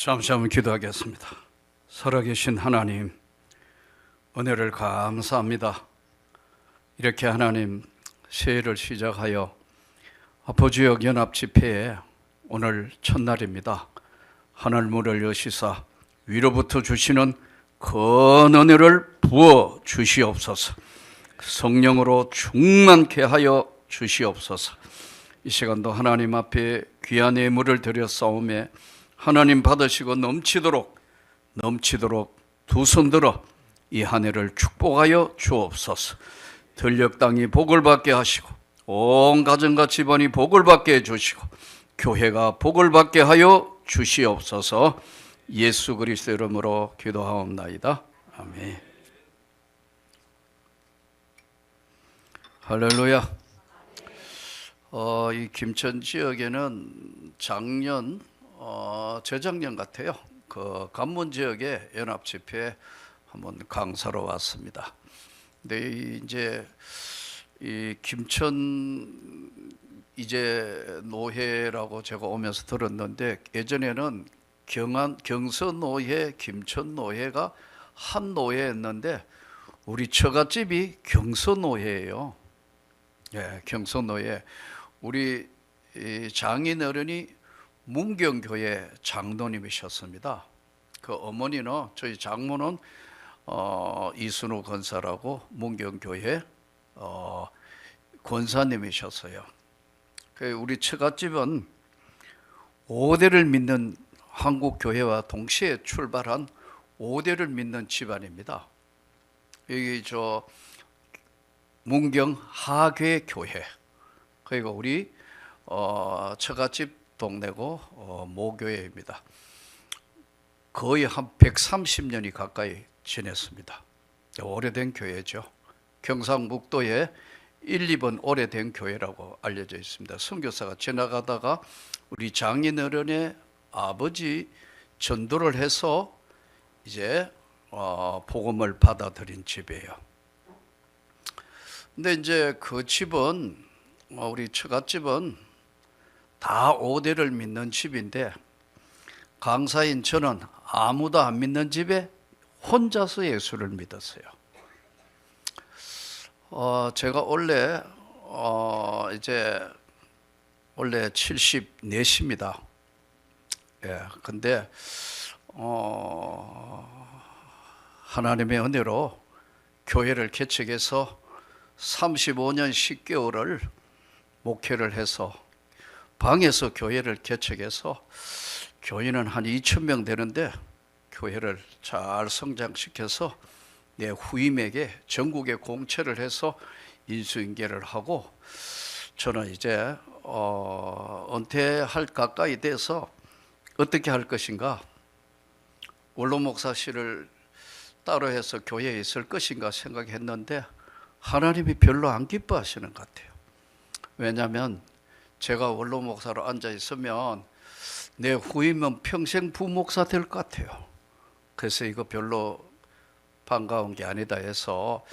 잠시 한번 기도하겠습니다. 살아계신 하나님, 은혜를 감사합니다. 이렇게 하나님 새해를 시작하여 아포지역 연합집회에 오늘 첫날입니다. 하늘문을 여시사 위로부터 주시는 큰 은혜를 부어 주시옵소서. 성령으로 충만케 하여 주시옵소서. 이 시간도 하나님 앞에 귀한 예물을 드려 싸움에 하나님 받으시고 넘치도록 두 손 들어 이 한 해를 축복하여 주옵소서. 들녘 땅이 복을 받게 하시고 온 가정과 집안이 복을 받게 해주시고 교회가 복을 받게 하여 주시옵소서. 예수 그리스도 이름으로 기도하옵나이다. 아멘. 할렐루야. 이 김천 지역에는 작년 재작년 같아요. 그 관문 지역의 연합 집회에 한번 강사로 왔습니다. 근데 이제 이 김천 이제 노회라고 제가 오면서 들었는데 예전에는 경서 노회, 김천 노회가 한 노회였는데 우리 처갓집이 경서 노회예요. 예, 경서 노회. 우리 장인 어른이 문경교회 장로님이셨습니다. 그 어머니는 저희 장모는 이순우 권사라고 문경교회 권사님이셨어요. 우리 처갓집은 5대를 믿는 한국교회와 동시에 출발한 5대를 믿는 집안입니다. 여기 문경 하괴교회, 그리고 우리 처갓집 동네고 모교회입니다. 거의 한 130년이 가까이 지냈습니다. 오래된 교회죠. 경상북도에 1, 2번 오래된 교회라고 알려져 있습니다. 선교사가 지나가다가 우리 장인어른의 아버지 전도를 해서 이제 복음을 받아들인 집이에요. 근데 이제 그 집은 우리 처갓집은 다 5대를 믿는 집인데 강사인 저는 아무도 안 믿는 집에 혼자서 예수를 믿었어요. 제가 원래 74입니다. 예, 근데 하나님의 은혜로 교회를 개척해서 35년 10개월을 목회를 해서 방에서 교회를 개척해서 교인은 한 2,000명 되는데 교회를 잘 성장시켜서 내 후임에게 전국에 공채를 해서 인수인계를 하고 저는 이제 은퇴할 가까이 돼서 어떻게 할 것인가, 원로 목사실을 따로 해서 교회에 있을 것인가 생각했는데 하나님이 별로 안 기뻐하시는 것 같아요. 왜냐하면 제가 원로 목사로 앉아 있으면 내 후임은 평생 부목사 될 것 같아요. 그래서 이거 별로 반가운 게 아니다 해서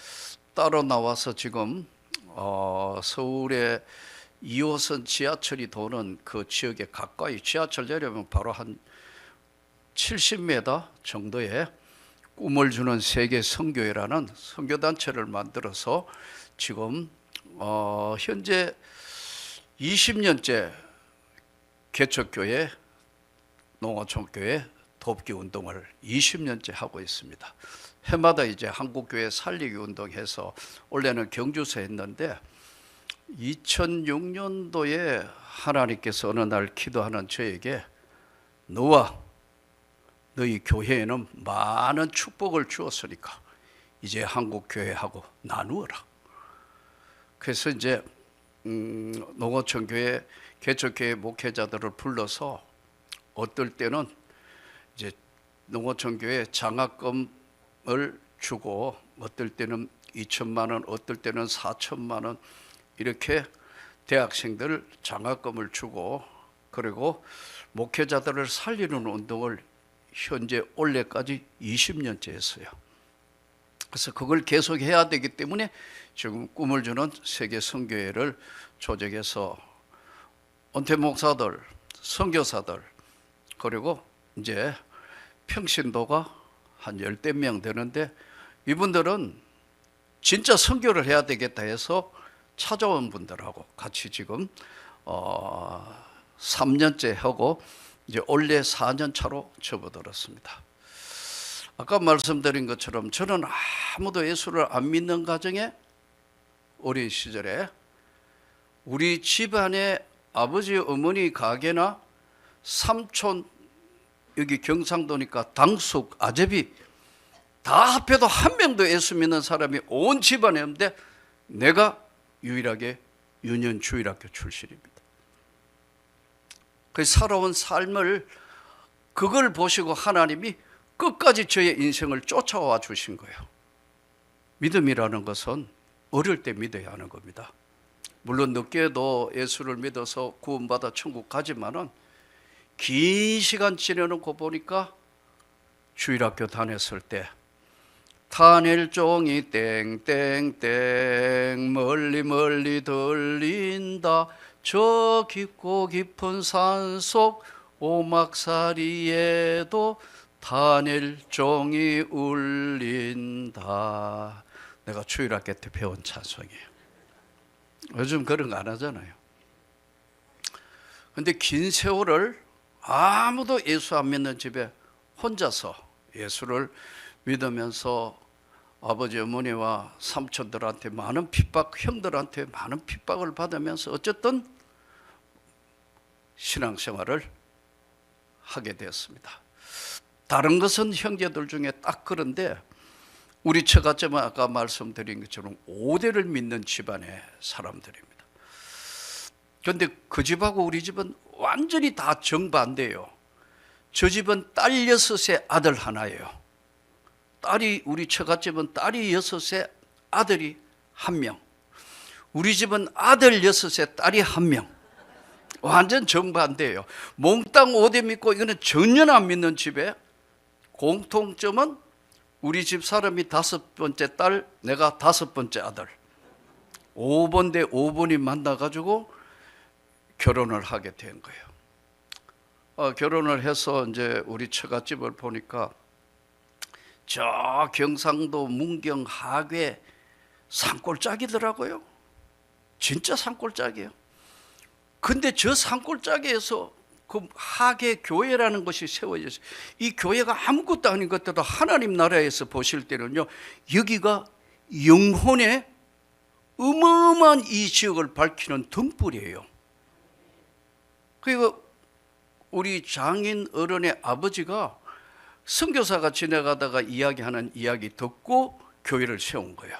따로 나와서 지금 서울에 2호선 지하철이 도는 그 지역에 가까이, 지하철 내려면 바로 한 70m 정도의 꿈을 주는 세계 선교회라는 선교단체를 만들어서 지금 현재 20년째 개척교회, 농어촌교회 돕기 운동을 20년째 하고 있습니다. 해마다 이제 한국교회 살리기 운동해서 원래는 경주서 했는데 2006년도에 하나님께서 어느 날 기도하는 저에게 너와 너희 교회에는 많은 축복을 주었으니까 이제 한국교회하고 나누어라. 그래서 이제 농어촌교회 개척교회 목회자들을 불러서 어떨 때는 이제 농어촌교회 장학금을 주고 어떨 때는 2천만 원, 어떨 때는 4천만 원 이렇게 대학생들 장학금을 주고 그리고 목회자들을 살리는 운동을 현재 올해까지 20년째 했어요. 그래서 그걸 계속 해야 되기 때문에 지금 꿈을 주는 세계 선교회를 조직해서 은퇴 목사들, 선교사들 그리고 이제 평신도가 한 10대 명 되는데, 이분들은 진짜 선교를 해야 되겠다 해서 찾아온 분들하고 같이 지금 3년째 하고 이제 올해 4년 차로 접어들었습니다. 아까 말씀드린 것처럼 저는 아무도 예수를 안 믿는 가정에 어린 시절에 우리 집안에 아버지 어머니 가게나 삼촌, 여기 경상도니까 당숙, 아제비 다 합해도 한 명도 예수 믿는 사람이 온 집안에 없는데 내가 유일하게 유년주일학교 출신입니다. 그 살아온 삶을 그걸 보시고 하나님이 끝까지 저의 인생을 쫓아와 주신 거예요. 믿음이라는 것은 어릴 때 믿어야 하는 겁니다. 물론 늦게도 예수를 믿어서 구원받아 천국 가지만은 긴 시간 지내놓고 보니까 주일학교 다녔을 때 타넬종이 땡땡땡 멀리 멀리 들린다 저 깊고 깊은 산속 오막살이에도 타넬종이 울린다. 내가 주일학교 때 배운 찬송이에요. 요즘 그런 거 안 하잖아요. 근데 긴 세월을 아무도 예수 안 믿는 집에 혼자서 예수를 믿으면서 아버지 어머니와 삼촌들한테 많은 핍박, 형들한테 많은 핍박을 받으면서 어쨌든 신앙생활을 하게 되었습니다. 다른 것은 형제들 중에 딱 그런데 우리 처갓집은 아까 말씀드린 것처럼 5대를 믿는 집안의 사람들입니다. 그런데 그 집하고 우리 집은 완전히 다 정반대예요. 저 집은 딸 6에 아들 하나예요. 우리 처갓집은 딸이 6에 아들이 1명. 우리 집은 아들 6에 딸이 1명. 완전 정반대예요. 몽땅 5대 믿고 이거는 전혀 안 믿는 집에 공통점은 우리 집 사람이 5번째 딸, 내가 5번째 아들. 5번 대 5번이 만나가지고 결혼을 하게 된 거예요. 결혼을 해서 이제 우리 처갓집을 보니까 저 경상도 문경 하괴 산골짜기더라고요. 진짜 산골짜기예요. 근데 저 산골짜기에서 그 하계 교회라는 것이 세워졌어요. 이 교회가 아무것도 아닌 것들도 하나님 나라에서 보실 때는요, 여기가 영혼의 어마어마한 이 지역을 밝히는 등불이에요. 그리고 우리 장인 어른의 아버지가 선교사가 지나가다가 이야기하는 이야기 듣고 교회를 세운 거예요.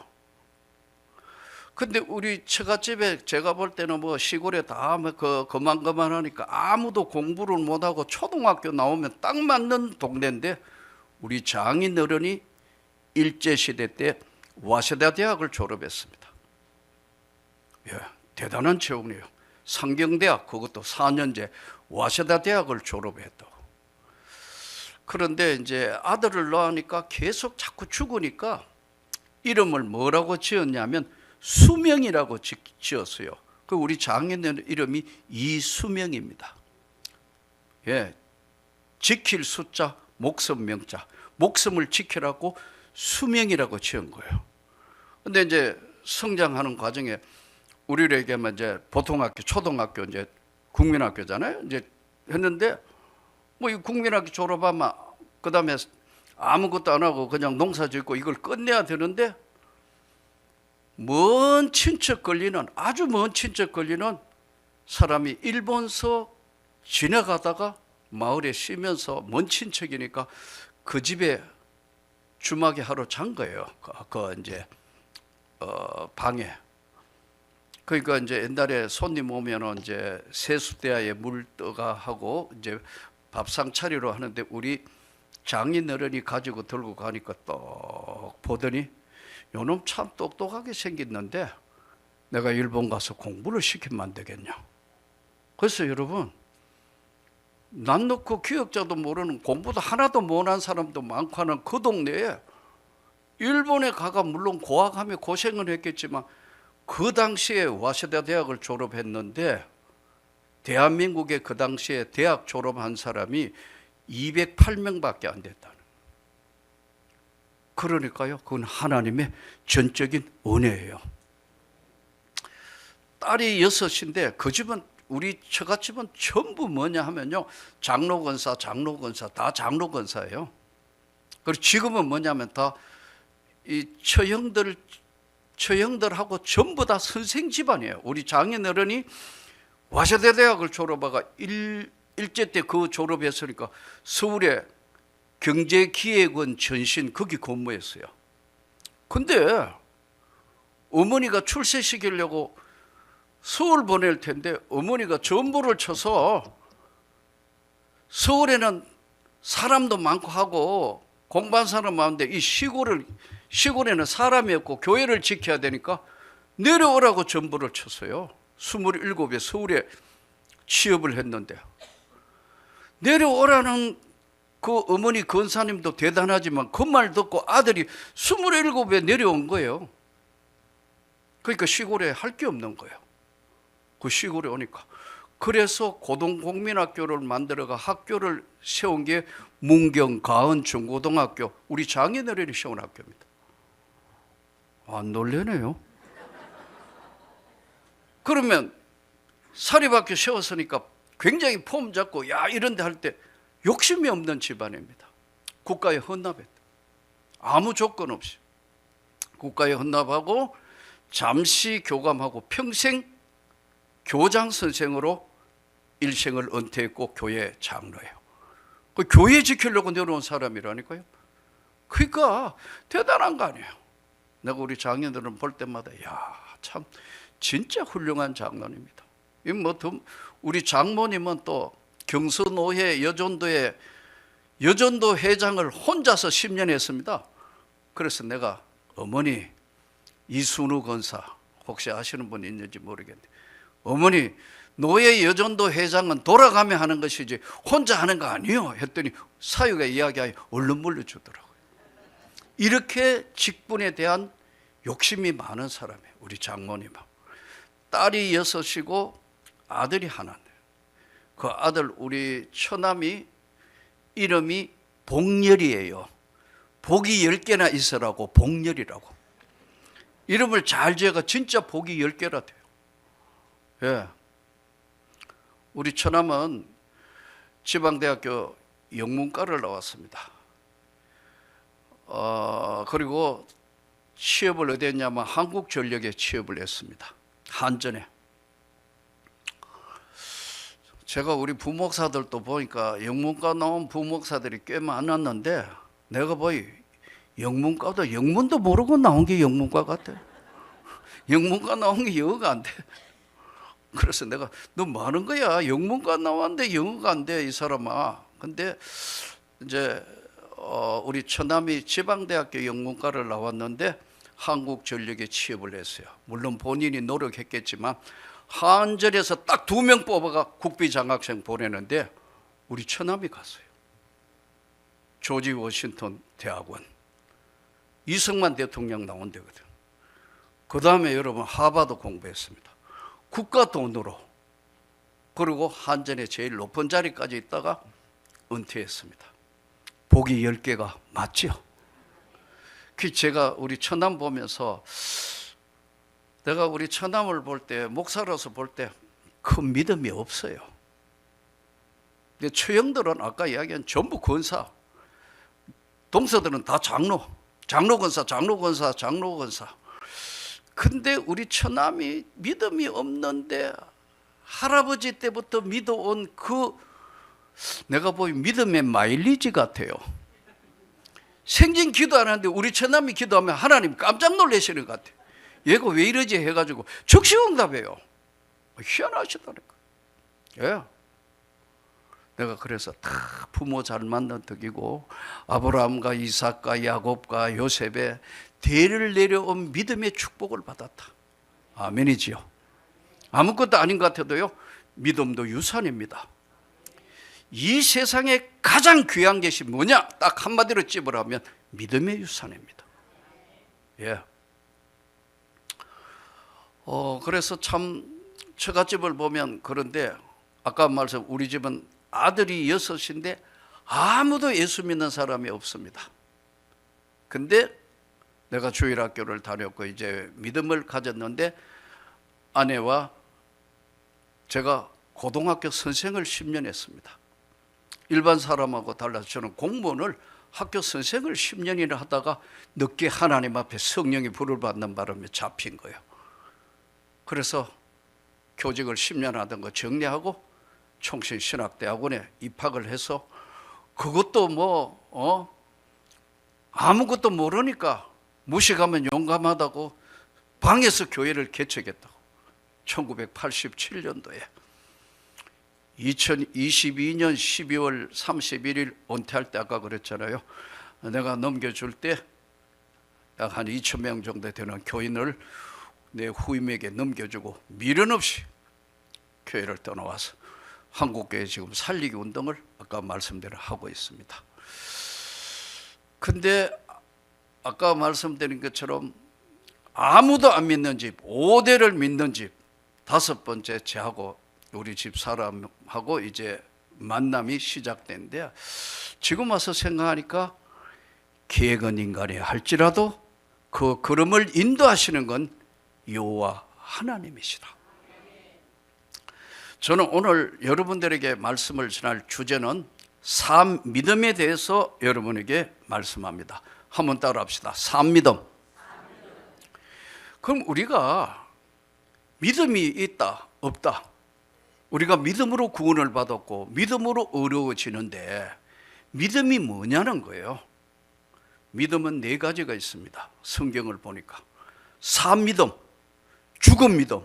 근데 우리 처갓집에 제가 볼 때는 뭐 시골에 다 그만하니까 아무도 공부를 못하고 초등학교 나오면 딱 맞는 동네인데 우리 장인 어른이 일제시대 때 와세다 대학을 졸업했습니다. 예, 대단한 체험이에요. 상경대학 그것도 4년제 와세다 대학을 졸업했다고. 그런데 이제 아들을 낳으니까 계속 자꾸 죽으니까 이름을 뭐라고 지었냐면 수명이라고 지었어요. 그 우리 장인의 이름이 이수명입니다. 예, 지킬 숫자, 목숨 명자, 목숨을 지키라고 수명이라고 지은 거예요. 근데 이제 성장하는 과정에 우리에게만 이제 보통학교, 초등학교 이제 국민학교잖아요. 이제 했는데 뭐 이 국민학교 졸업하면 그 다음에 아무것도 안 하고 그냥 농사 짓고 이걸 끝내야 되는데 먼 친척 걸리는 아주 먼 친척 걸리는 사람이 일본서 지나가다가 마을에 쉬면서 먼 친척이니까 그 집에 주막에 하루 잔 거예요. 그 이제 방에. 그러니까 이제 옛날에 손님 오면은 이제 세숫대야에 물 떠가 하고 이제 밥상 차리러 하는데 우리 장인 어른이 가지고 들고 가니까 똑 보더니 요놈 참 똑똑하게 생겼는데 내가 일본 가서 공부를 시키면 안 되겠냐. 그래서 여러분, 난 놓고 기억자도 모르는 공부도 하나도 못한 사람도 많고 하는 그 동네에 일본에 가가 물론 고학하며 고생을 했겠지만 그 당시에 와세다 대학을 졸업했는데 대한민국에 그 당시에 대학 졸업한 사람이 208명밖에 안 됐다는. 그러니까요, 그건 하나님의 전적인 은혜예요. 딸이 6인데 그 집은, 우리 처갓집은 전부 뭐냐 하면요, 장로건사 다 장로건사예요. 그리고 지금은 뭐냐면 다 이 처형들하고 전부 다 선생 집안이에요. 우리 장인어른이 와세대 대학을 졸업하가 일제 때 그 졸업했으니까 서울에 경제기획원 전신 거기 근무했어요. 근데 어머니가 출세시키려고 서울 보낼 텐데 어머니가 전부를 쳐서, 서울에는 사람도 많고 하고 공부한 사람 많은데 이 시골에는 사람이 없고 교회를 지켜야 되니까 내려오라고 전부를 쳤어요. 27에 서울에 취업을 했는데, 내려오라는 그 어머니 권사님도 대단하지만 그 말 듣고 아들이 27에 내려온 거예요. 그러니까 시골에 할 게 없는 거예요. 그 시골에 오니까. 그래서 고등국민학교를 만들어가 학교를 세운 게 문경 가은 중고등학교, 우리 장인어른이 세운 학교입니다. 안 놀래네요. 그러면 사립학교 세웠으니까 굉장히 폼 잡고 야 이런 데 할 때 욕심이 없는 집안입니다. 국가에 헌납했다. 아무 조건 없이 국가에 헌납하고 잠시 교감하고 평생 교장 선생으로 일생을 은퇴했고 교회 장로예요. 그 교회 지키려고 내려온 사람이라니까요. 그러니까 대단한 거 아니에요. 내가 우리 장인들은 볼 때마다 야, 참 진짜 훌륭한 장로입니다. 우리 장모님은 또 경서노회 여전도의 여전도 회장을 혼자서 10년 했습니다. 그래서 내가 어머니, 이순우 권사 혹시 아시는 분 있는지 모르겠는데, 어머니 노예 여전도 회장은 돌아가며 하는 것이지 혼자 하는 거 아니에요 했더니 사유가 이야기하여 얼른 물려주더라고요. 이렇게 직분에 대한 욕심이 많은 사람이에요. 우리 장모님은 딸이 6이고 아들이 하나인데, 그 아들 우리 처남이 이름이 복렬이에요. 복이 10개나 있으라고 복렬이라고. 이름을 잘 지어가 진짜 복이 10개라 돼요. 예. 우리 처남은 지방대학교 영문과를 나왔습니다. 그리고 취업을 어디 했냐면 한국전력에 취업을 했습니다. 한전에. 제가 우리 부목사들도 보니까 영문과 나온 부목사들이 꽤 많았는데, 내가 보이 영문과도 영문도 모르고 나온 게 영문과 같아. 영문과 나온 게 영어가 안 돼. 그래서 내가 너 뭐 하는 거야? 영문과 나왔는데 영어가 안 돼, 이 사람아. 근데 이제 우리 처남이 지방대학교 영문과를 나왔는데 한국전력에 취업을 했어요. 물론 본인이 노력했겠지만 한전에서 딱 2명 뽑아가 국비장학생 보내는데 우리 처남이 갔어요. 조지 워싱턴 대학원. 이승만 대통령 나온 데거든. 그 다음에 여러분 하버드 공부했습니다. 국가 돈으로. 그리고 한전의 제일 높은 자리까지 있다가 은퇴했습니다. 복이 10개가 맞죠? 제가 우리 처남 보면서, 내가 우리 처남을 볼 때, 목사로서 볼 때 큰 믿음이 없어요. 근데 처형들은 아까 이야기한 전부 권사, 동서들은 다 장로권사. 근데 우리 처남이 믿음이 없는데 할아버지 때부터 믿어온 그, 내가 보기 믿음의 마일리지 같아요. 생전 기도 안 하는데 우리 처남이 기도하면 하나님 깜짝 놀라시는 것 같아요. 얘가 왜 이러지 해가지고 즉시응답해요. 희한하시다니까. 예. 내가 그래서 다 부모 잘 만난 덕이고 아브라함과 이삭과 야곱과 요셉의 대를 내려온 믿음의 축복을 받았다. 아멘이지요. 아무것도 아닌 것 같아도요, 믿음도 유산입니다. 이 세상에 가장 귀한 것이 뭐냐? 딱 한마디로 찝으라면 믿음의 유산입니다. 예. 그래서 참 처갓집을 보면 그런데, 아까 말씀 우리 집은 아들이 6인데 아무도 예수 믿는 사람이 없습니다. 근데 내가 주일학교를 다녔고 이제 믿음을 가졌는데 아내와 제가 고등학교 선생을 10년 했습니다. 일반 사람하고 달라서 저는 공무원을 학교 선생을 10년이나 하다가 늦게 하나님 앞에 성령이 불을 받는 바람에 잡힌 거예요. 그래서 교직을 10년 하던 거 정리하고 총신신학대학원에 입학을 해서 그것도 아무것도 모르니까 무식하면 용감하다고 방에서 교회를 개척했다고. 1987년도에 2022년 12월 31일 은퇴할 때 아까 그랬잖아요. 내가 넘겨줄 때 약 한 2,000명 정도 되는 교인을 내 후임에게 넘겨주고 미련 없이 교회를 떠나와서 한국교회 지금 살리기 운동을 아까 말씀대로 하고 있습니다. 근데 아까 말씀드린 것처럼 아무도 안 믿는 집, 5대를 믿는 집, 5번째 저하고 우리 집 사람하고 이제 만남이 시작된데 지금 와서 생각하니까 계획은 인간이 할지라도 그 걸음을 인도하시는 건 여호와 하나님이시라. 저는 오늘 여러분들에게 말씀을 전할 주제는 삶 믿음에 대해서 여러분에게 말씀합니다. 한번 따라합시다. 삶 믿음. 그럼 우리가 믿음이 있다, 없다. 우리가 믿음으로 구원을 받았고 믿음으로 어려워지는데 믿음이 뭐냐는 거예요. 믿음은 4가지가 있습니다. 성경을 보니까 삶 믿음, 죽음 믿음,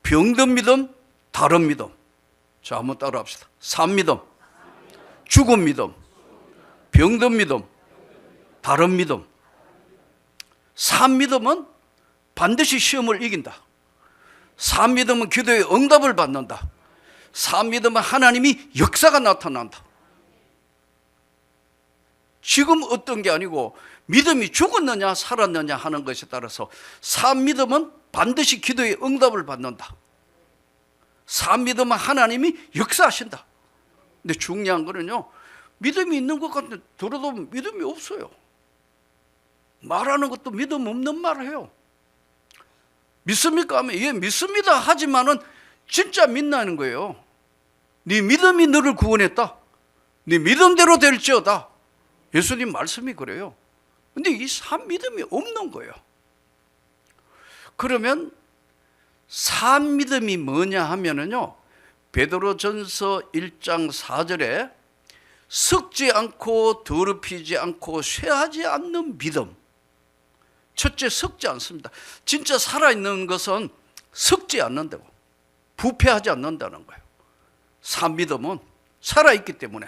병든 믿음, 다른 믿음. 자, 한번 따라합시다. 삶 믿음, 죽음 믿음, 병든 믿음, 다른 믿음. 삶 믿음은 반드시 시험을 이긴다. 삶 믿음은 기도의 응답을 받는다. 삶 믿음은 하나님이 역사가 나타난다. 지금 어떤 게 아니고 믿음이 죽었느냐 살았느냐 하는 것에 따라서 삶 믿음은 반드시 기도의 응답을 받는다. 삶 믿음은 하나님이 역사하신다. 근데 중요한 거는요, 믿음이 있는 것 같은데 들어도 믿음이 없어요. 말하는 것도 믿음 없는 말을 해요. 믿습니까? 하면 예, 믿습니다 하지만은 진짜 믿나는 거예요. 네 믿음이 너를 구원했다. 네 믿음대로 될지어다. 예수님 말씀이 그래요. 근데 이 삶 믿음이 없는 거예요. 그러면 삶 믿음이 뭐냐 하면은요, 베드로전서 1장 4절에 썩지 않고 더럽히지 않고 쇠하지 않는 믿음. 첫째, 썩지 않습니다. 진짜 살아있는 것은 썩지 않는다고, 부패하지 않는다는 거예요. 삶 믿음은 살아있기 때문에,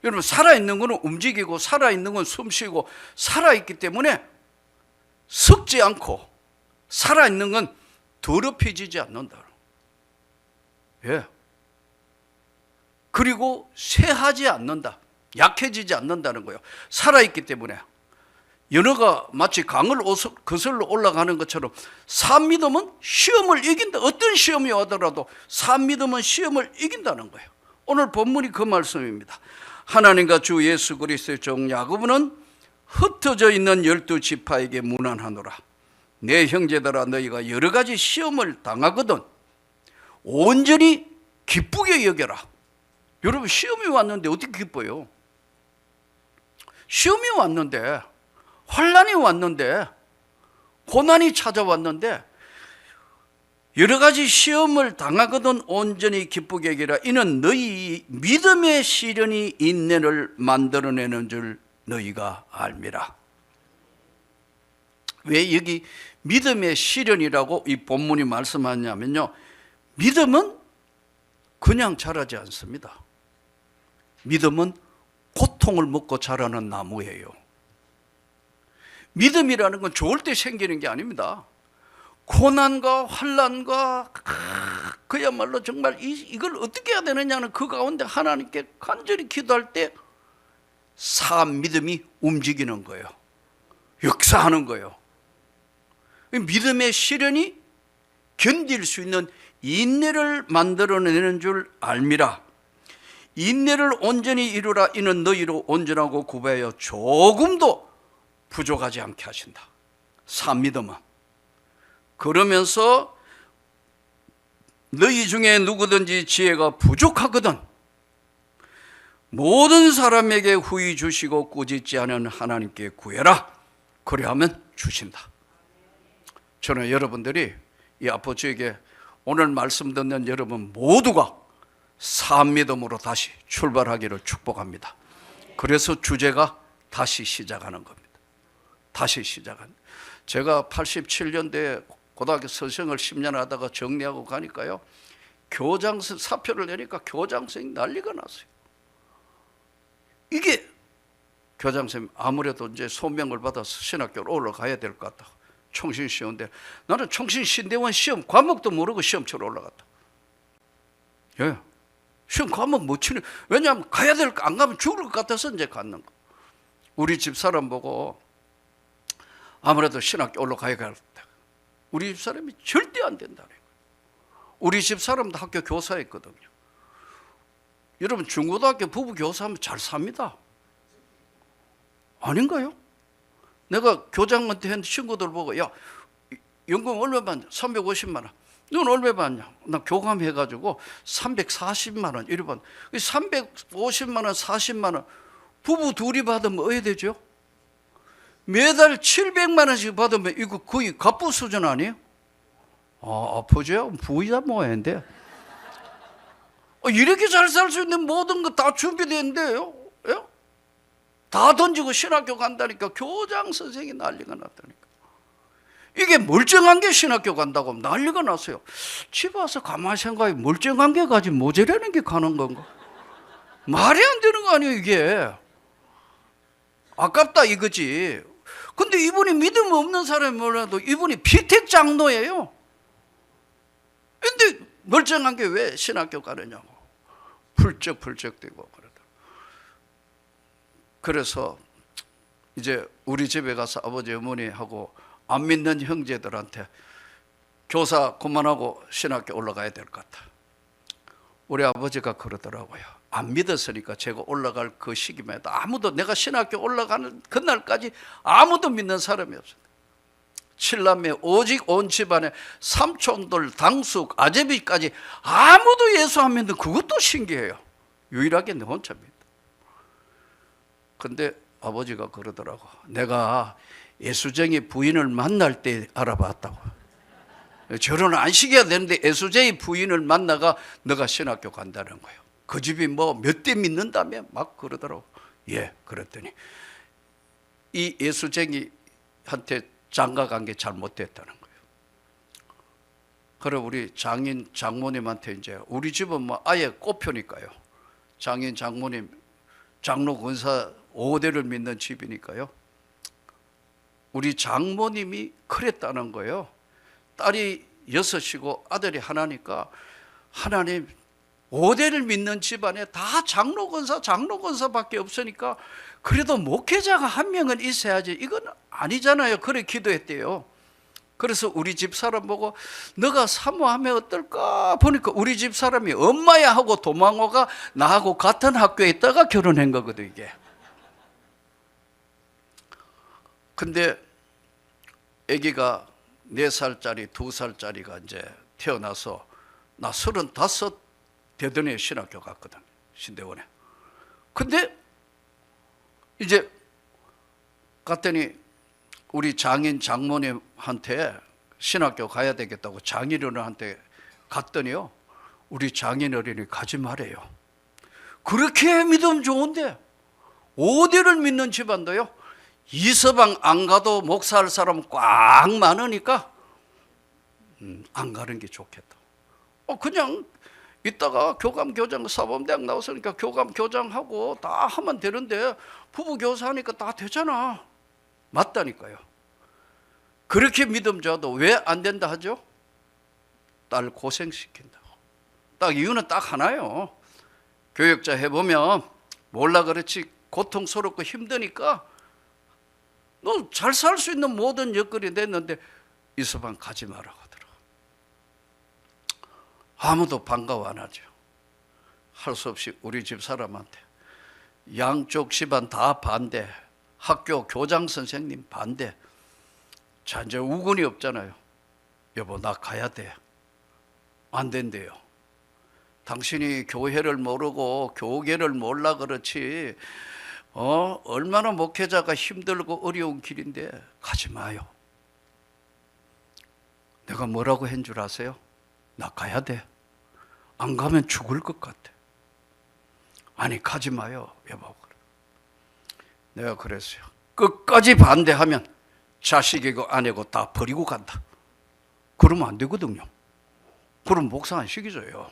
여러분 살아있는 것은 움직이고 살아있는 건 숨쉬고 살아있기 때문에 썩지 않고 살아있는 건 더럽혀지지 않는다. 예. 그리고 쇠하지 않는다. 약해지지 않는다는 거예요. 살아있기 때문에. 연어가 마치 강을 거슬러 올라가는 것처럼 삶 믿음은 시험을 이긴다. 어떤 시험이 오더라도 삶 믿음은 시험을 이긴다는 거예요. 오늘 본문이 그 말씀입니다. 하나님과 주 예수 그리스도의 종 야고보는 흩어져 있는 12지파에게 문안하노라. 내 형제들아, 너희가 여러 가지 시험을 당하거든 온전히 기쁘게 여겨라. 여러분, 시험이 왔는데 어떻게 기뻐요? 시험이 왔는데, 환난이 왔는데, 고난이 찾아왔는데 여러 가지 시험을 당하거든 온전히 기쁘게 여기라. 이는 너희 믿음의 시련이 인내를 만들어내는 줄 너희가 알미라. 왜 여기 믿음의 시련이라고 이 본문이 말씀하냐면요, 믿음은 그냥 자라지 않습니다. 믿음은 고통을 먹고 자라는 나무예요. 믿음이라는 건 좋을 때 생기는 게 아닙니다. 고난과 환난과 그야말로 정말 이걸 어떻게 해야 되느냐는 그 가운데 하나님께 간절히 기도할 때 삶 믿음이 움직이는 거예요. 역사하는 거예요. 믿음의 시련이 견딜 수 있는 인내를 만들어내는 줄 알미라. 인내를 온전히 이루라. 이는 너희로 온전하고 구배하여 조금도 부족하지 않게 하신다. 산 믿음은. 그러면서 너희 중에 누구든지 지혜가 부족하거든 모든 사람에게 후히 주시고 꾸짖지 않은 하나님께 구해라. 그리하면 주신다. 저는 여러분들이 이 아버지에게 오늘 말씀 듣는 여러분 모두가 산 믿음으로 다시 출발하기를 축복합니다. 그래서 주제가 다시 시작하는 겁니다. 다시 시작하는. 제가 87년대에 고등학교 선생을 10년 하다가 정리하고 가니까요, 교장선 사표를 내니까 교장선생이 난리가 났어요. 이게 교장선생님 아무래도 이제 소명을 받아서 신학교로 올라가야 될 것 같다. 총신시험대. 나는 총신신대원 시험 과목도 모르고 시험 치러 올라갔다. 예. 시험 과목 못 치는. 왜냐하면 가야 될 거 안 가면 죽을 것 같아서 이제 갔는 거. 우리 집 사람 보고 아무래도 신학교 올라가야겠다. 우리 집 사람이 절대 안 된다는 거예요. 우리 집 사람도 학교 교사였거든요. 여러분 중고등학교 부부 교사하면 잘 삽니다. 아닌가요? 내가 교장한테 했는데 친구들 보고 야 연금 얼마 받냐? 350만 원. 넌 얼마 받냐? 나 교감해가지고 340만 원 이래 받. 350만 원, 40만 원 부부 둘이 받으면 어야 되죠? 매달 700만 원씩 받으면 이거 거의 갑부 수준 아니에요? 아버지야 부이다 뭐했는데 이렇게 잘 살 수 있는 모든 거 다 준비되는데요. 예? 다 던지고 신학교 간다니까 교장 선생이 난리가 났다니까. 이게 멀쩡한 게 신학교 간다고 하면 난리가 났어요. 집 와서 가만히 생각해 멀쩡한 게 가지 모자라는 게 가는 건가? 말이 안 되는 거 아니에요 이게. 아깝다 이거지. 근데 이분이 믿음 없는 사람이 몰라도 이분이 피택 장로예요. 근데 멀쩡한 게 왜 신학교 가느냐고 풀쩍풀쩍대고 그러더라고요. 그래서 이제 우리 집에 가서 아버지 어머니하고 안 믿는 형제들한테 교사 그만하고 신학교 올라가야 될 것 같다. 우리 아버지가 그러더라고요. 안 믿었으니까 제가 올라갈 그 시기만 해도 아무도 내가 신학교 올라가는 그날까지 아무도 믿는 사람이 없었어요. 7남매 오직 온 집안에 삼촌들 당숙 아제비까지 아무도 예수 안 믿는 그것도 신기해요. 유일하게 내 혼자 믿어. 근데 아버지가 그러더라고. 내가 예수쟁이 부인을 만날 때 알아봤다고. 결혼 안 시켜야 되는데 예수쟁이 부인을 만나가 너가 신학교 간다는 거예요. 그 집이 뭐 몇 대 믿는다며 막 그러더라고. 예, 그랬더니 이 예수쟁이한테 장가간 게 잘못됐다는 거예요. 그래 우리 장인 장모님한테 이제 우리 집은 뭐 아예 꼽혀니까요. 장인 장모님 장로 권사 5대를 믿는 집이니까요. 우리 장모님이 그랬다는 거예요. 딸이 6이고 아들이 하나니까 하나님 5대를 믿는 집안에 다 장로 권사밖에 없으니까 그래도 목회자가 한 명은 있어야지. 이건 아니잖아요. 그래 기도했대요. 그래서 우리 집 사람 보고 너가 사모하면 어떨까 보니까 우리 집 사람이 엄마야 하고 도망오가 나하고 같은 학교에 있다가 결혼한 거거든 이게. 근데 아기가 4살짜리 2살짜리가 이제 태어나서 나 35 대전에 신학교 갔거든. 신대원에. 근데 이제 갔더니 우리 장인 장모님한테 신학교 가야 되겠다고 장인어른한테 갔더니요. 우리 장인어른이 가지 말아요. 그렇게 믿음 좋은데 5대를 믿는 집안도요. 이서방 안 가도 목사할 사람 꽉 많으니까 안 가는 게 좋겠다. 그냥 이따가 교감 교장 사범대학 나왔으니까 교감 교장하고 다 하면 되는데 부부 교사하니까 다 되잖아. 맞다니까요. 그렇게 믿음 줘도 왜 안 된다 하죠? 딸 고생시킨다고. 딱 이유는 딱 하나요. 교육자 해보면 몰라 그렇지 고통스럽고 힘드니까 너 잘 살 수 있는 모든 여건이 됐는데 이서방 가지 마라 하더라. 아무도 반가워 안 하죠. 할 수 없이 우리 집 사람한테 양쪽 집안 다 반대, 학교 교장 선생님 반대. 자, 이제 우건이 없잖아요. 여보, 나 가야 돼. 안 된대요. 당신이 교회를 모르고 교계를 몰라 그렇지, 얼마나 목회자가 힘들고 어려운 길인데 가지 마요. 내가 뭐라고 한 줄 아세요? 나 가야 돼. 안 가면 죽을 것 같아. 아니, 가지 마요, 여보. 내가 그랬어요. 끝까지 반대하면 자식이고 아내고 다 버리고 간다. 그러면 안 되거든요. 그럼 목사 안 시키줘요.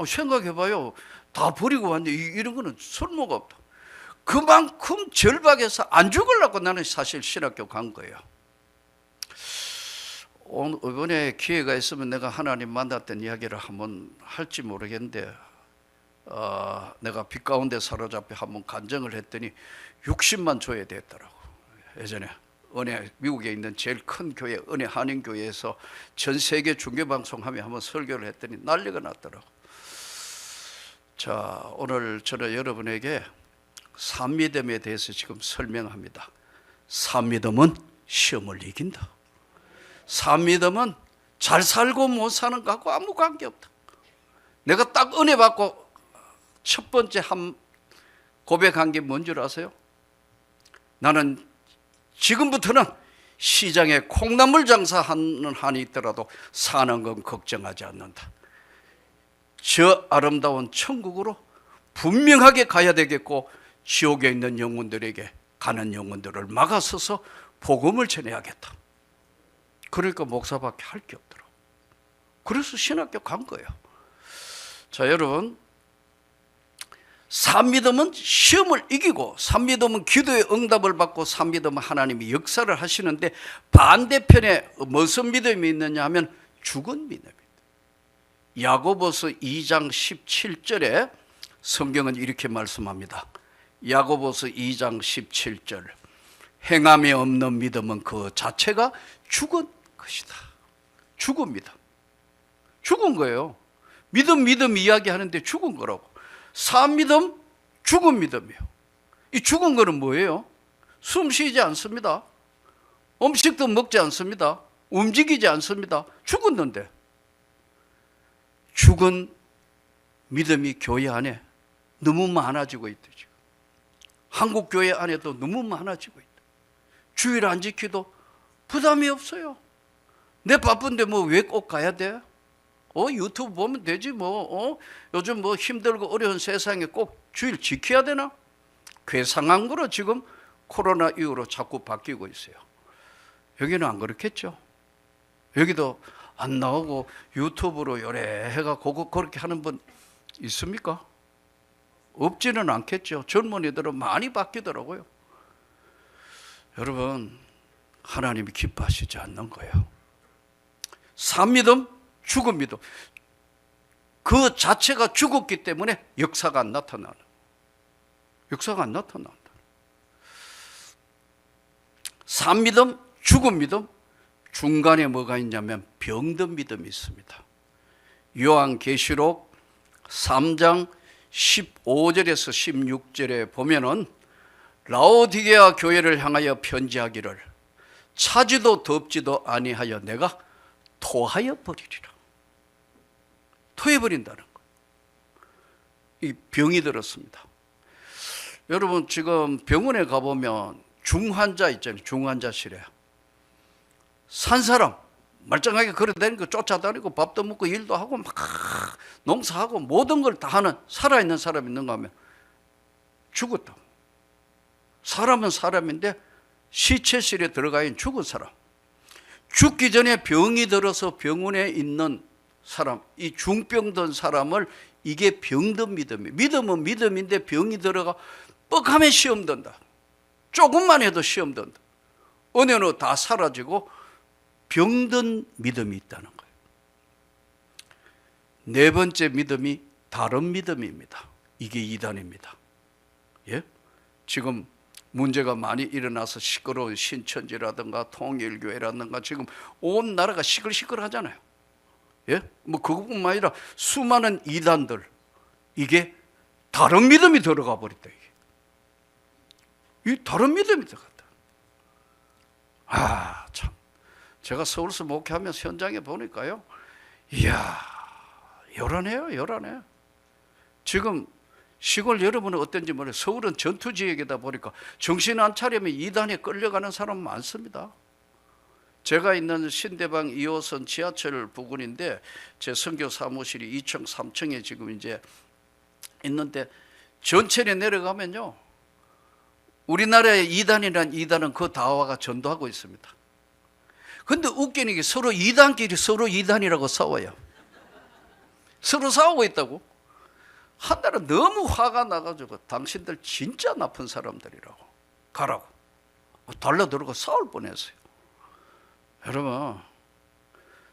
생각해봐요. 다 버리고 왔는데 이런 거는 설모가 없다. 그만큼 절박해서 안 죽으려고 나는 사실 신학교 간 거예요. 이번에 기회가 있으면 내가 하나님 만났던 이야기를 한번 할지 모르겠는데, 내가 빛 가운데 사로잡혀 한번 간증을 했더니 60만 줘야 되더라고. 예전에 은혜, 미국에 있는 제일 큰 교회 은혜 한인교회에서 전 세계 중계방송하며 한번 설교를 했더니 난리가 났더라고. 자, 오늘 저는 여러분에게 산미됨에 대해서 지금 설명합니다. 산미됨은 시험을 이긴다. 산미됨은 잘 살고 못 사는 것하고 아무 관계없다. 내가 딱 은혜 받고 첫 번째 고백한 게 뭔 줄 아세요? 나는 지금부터는 시장에 콩나물 장사하는 한이 있더라도 사는 건 걱정하지 않는다. 저 아름다운 천국으로 분명하게 가야 되겠고, 지옥에 있는 영혼들에게 가는 영혼들을 막아서서 복음을 전해야겠다. 그러니까 목사밖에 할 게 없더라고. 그래서 신학교 간 거예요. 자, 여러분, 산미됨은 시험을 이기고, 산미됨은 기도의 응답을 받고, 산미됨은 하나님이 역사를 하시는데, 반대편에 무슨 믿음이 있느냐 하면 죽은 믿음입니다. 야고보서 2장 17절에 성경은 이렇게 말씀합니다. 야고보서 2장 17절, 행함이 없는 믿음은 그 자체가 죽은 것이다. 죽은 믿음. 죽은 거예요. 믿음 이야기하는데 죽은 거라고. 산 믿음, 죽은 믿음이에요. 이 죽은 거는 뭐예요? 숨 쉬지 않습니다. 음식도 먹지 않습니다. 움직이지 않습니다. 죽었는데. 죽은 믿음이 교회 안에 너무 많아지고 있다. 지금. 한국 교회 안에도 너무 많아지고 있다. 주일 안 지키도 부담이 없어요. 내 바쁜데 뭐 왜 꼭 가야 돼? 유튜브 보면 되지 뭐. 요즘 뭐 힘들고 어려운 세상에 꼭 주일 지켜야 되나? 괴상한 거로 지금 코로나 이후로 자꾸 바뀌고 있어요. 여기는 안 그렇겠죠? 여기도 안 나오고 유튜브로 요래해가 그렇게 하는 분 있습니까? 없지는 않겠죠. 젊은이들은 많이 바뀌더라고요. 여러분, 하나님이 기뻐하시지 않는 거예요. 산 믿음, 죽은 믿음. 그 자체가 죽었기 때문에 역사가 안 나타나는. 역사가 안 나타난다. 산 믿음, 죽은 믿음, 중간에 뭐가 있냐면 병든 믿음이 있습니다. 요한계시록 3장 15절에서 16절에 보면은 라오디게아 교회를 향하여 편지하기를 차지도 덥지도 아니하여 내가 토하여 버리리라. 토해버린다는 거예요. 이 병이 들었습니다. 여러분, 지금 병원에 가보면 중환자 있잖아요. 중환자실에 산 사람 멀쩡하게 걸어다니고 쫓아다니고 밥도 먹고 일도 하고 막 농사하고 모든 걸 다 하는 살아있는 사람이 있는가 하면 죽었다. 사람은 사람인데 시체실에 들어가 있는 죽은 사람, 죽기 전에 병이 들어서 병원에 있는 사람, 이 중병든 사람을, 이게 병든 믿음이에요. 믿음은 믿음인데 병이 들어가 뻑하면 시험 든다. 조금만 해도 시험 든다. 은혜는 다 사라지고 병든 믿음이 있다는 거예요. 네 번째 믿음이 다른 믿음입니다. 이게 이단입니다. 예? 지금 문제가 많이 일어나서 시끄러운 신천지라든가 통일교회라든가 지금 온 나라가 시끌시끌하잖아요. 예? 뭐 그것뿐만 아니라 수많은 이단들, 이게 다른 믿음이 들어가 버렸다. 이 다른 믿음이 들어갔다. 참. 제가 서울서 목회하면서 현장에 보니까요. 이야, 요란해요, 요란해. 지금 시골 여러분은 어떤지 모르겠어요. 서울은 전투 지역이다 보니까 정신 안 차리면 이단에 끌려가는 사람 많습니다. 제가 있는 신대방 2호선 지하철 부근인데 제 선교 사무실이 2층, 3층에 지금 이제 있는데 전철에 내려가면요. 우리나라의 이단이란 이단은 그 다화가 전도하고 있습니다. 근데 웃기는 게 서로 이단끼리 서로 이단이라고 싸워요. 서로 싸우고 있다고. 한 달은 너무 화가 나가지고 당신들 진짜 나쁜 사람들이라고 가라고 달려들고 싸울 뻔했어요. 여러분,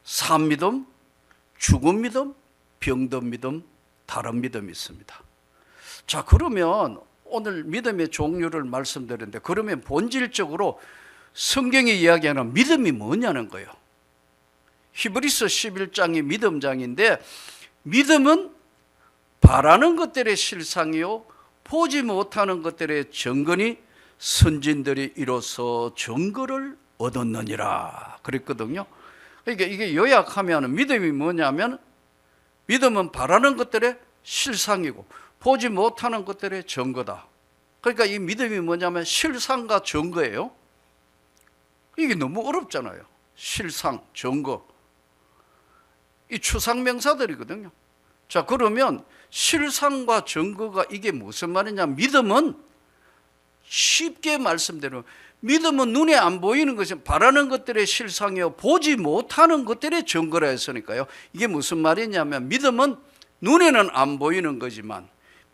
산 믿음, 죽은 믿음, 병든 믿음, 다른 믿음이 있습니다. 자, 그러면 오늘 믿음의 종류를 말씀드렸는데, 그러면 본질적으로 성경이 이야기하는 믿음이 뭐냐는 거예요. 히브리서 11장이 믿음장인데, 믿음은 바라는 것들의 실상이요 보지 못하는 것들의 증거니 선진들이 이로써 증거를 얻었느니라 그랬거든요. 그러니까 이게 요약하면 믿음이 뭐냐면, 믿음은 바라는 것들의 실상이고 보지 못하는 것들의 증거다. 그러니까 이 믿음이 뭐냐면 실상과 증거예요. 이게 너무 어렵잖아요. 실상, 증거. 이 추상명사들이거든요. 자, 그러면 실상과 증거가 이게 무슨 말이냐? 믿음은 쉽게 말씀드리면 믿음은 눈에 안 보이는 것이 바라는 것들의 실상이요 보지 못하는 것들의 증거라 했으니까요. 이게 무슨 말이냐면 믿음은 눈에는 안 보이는 거지만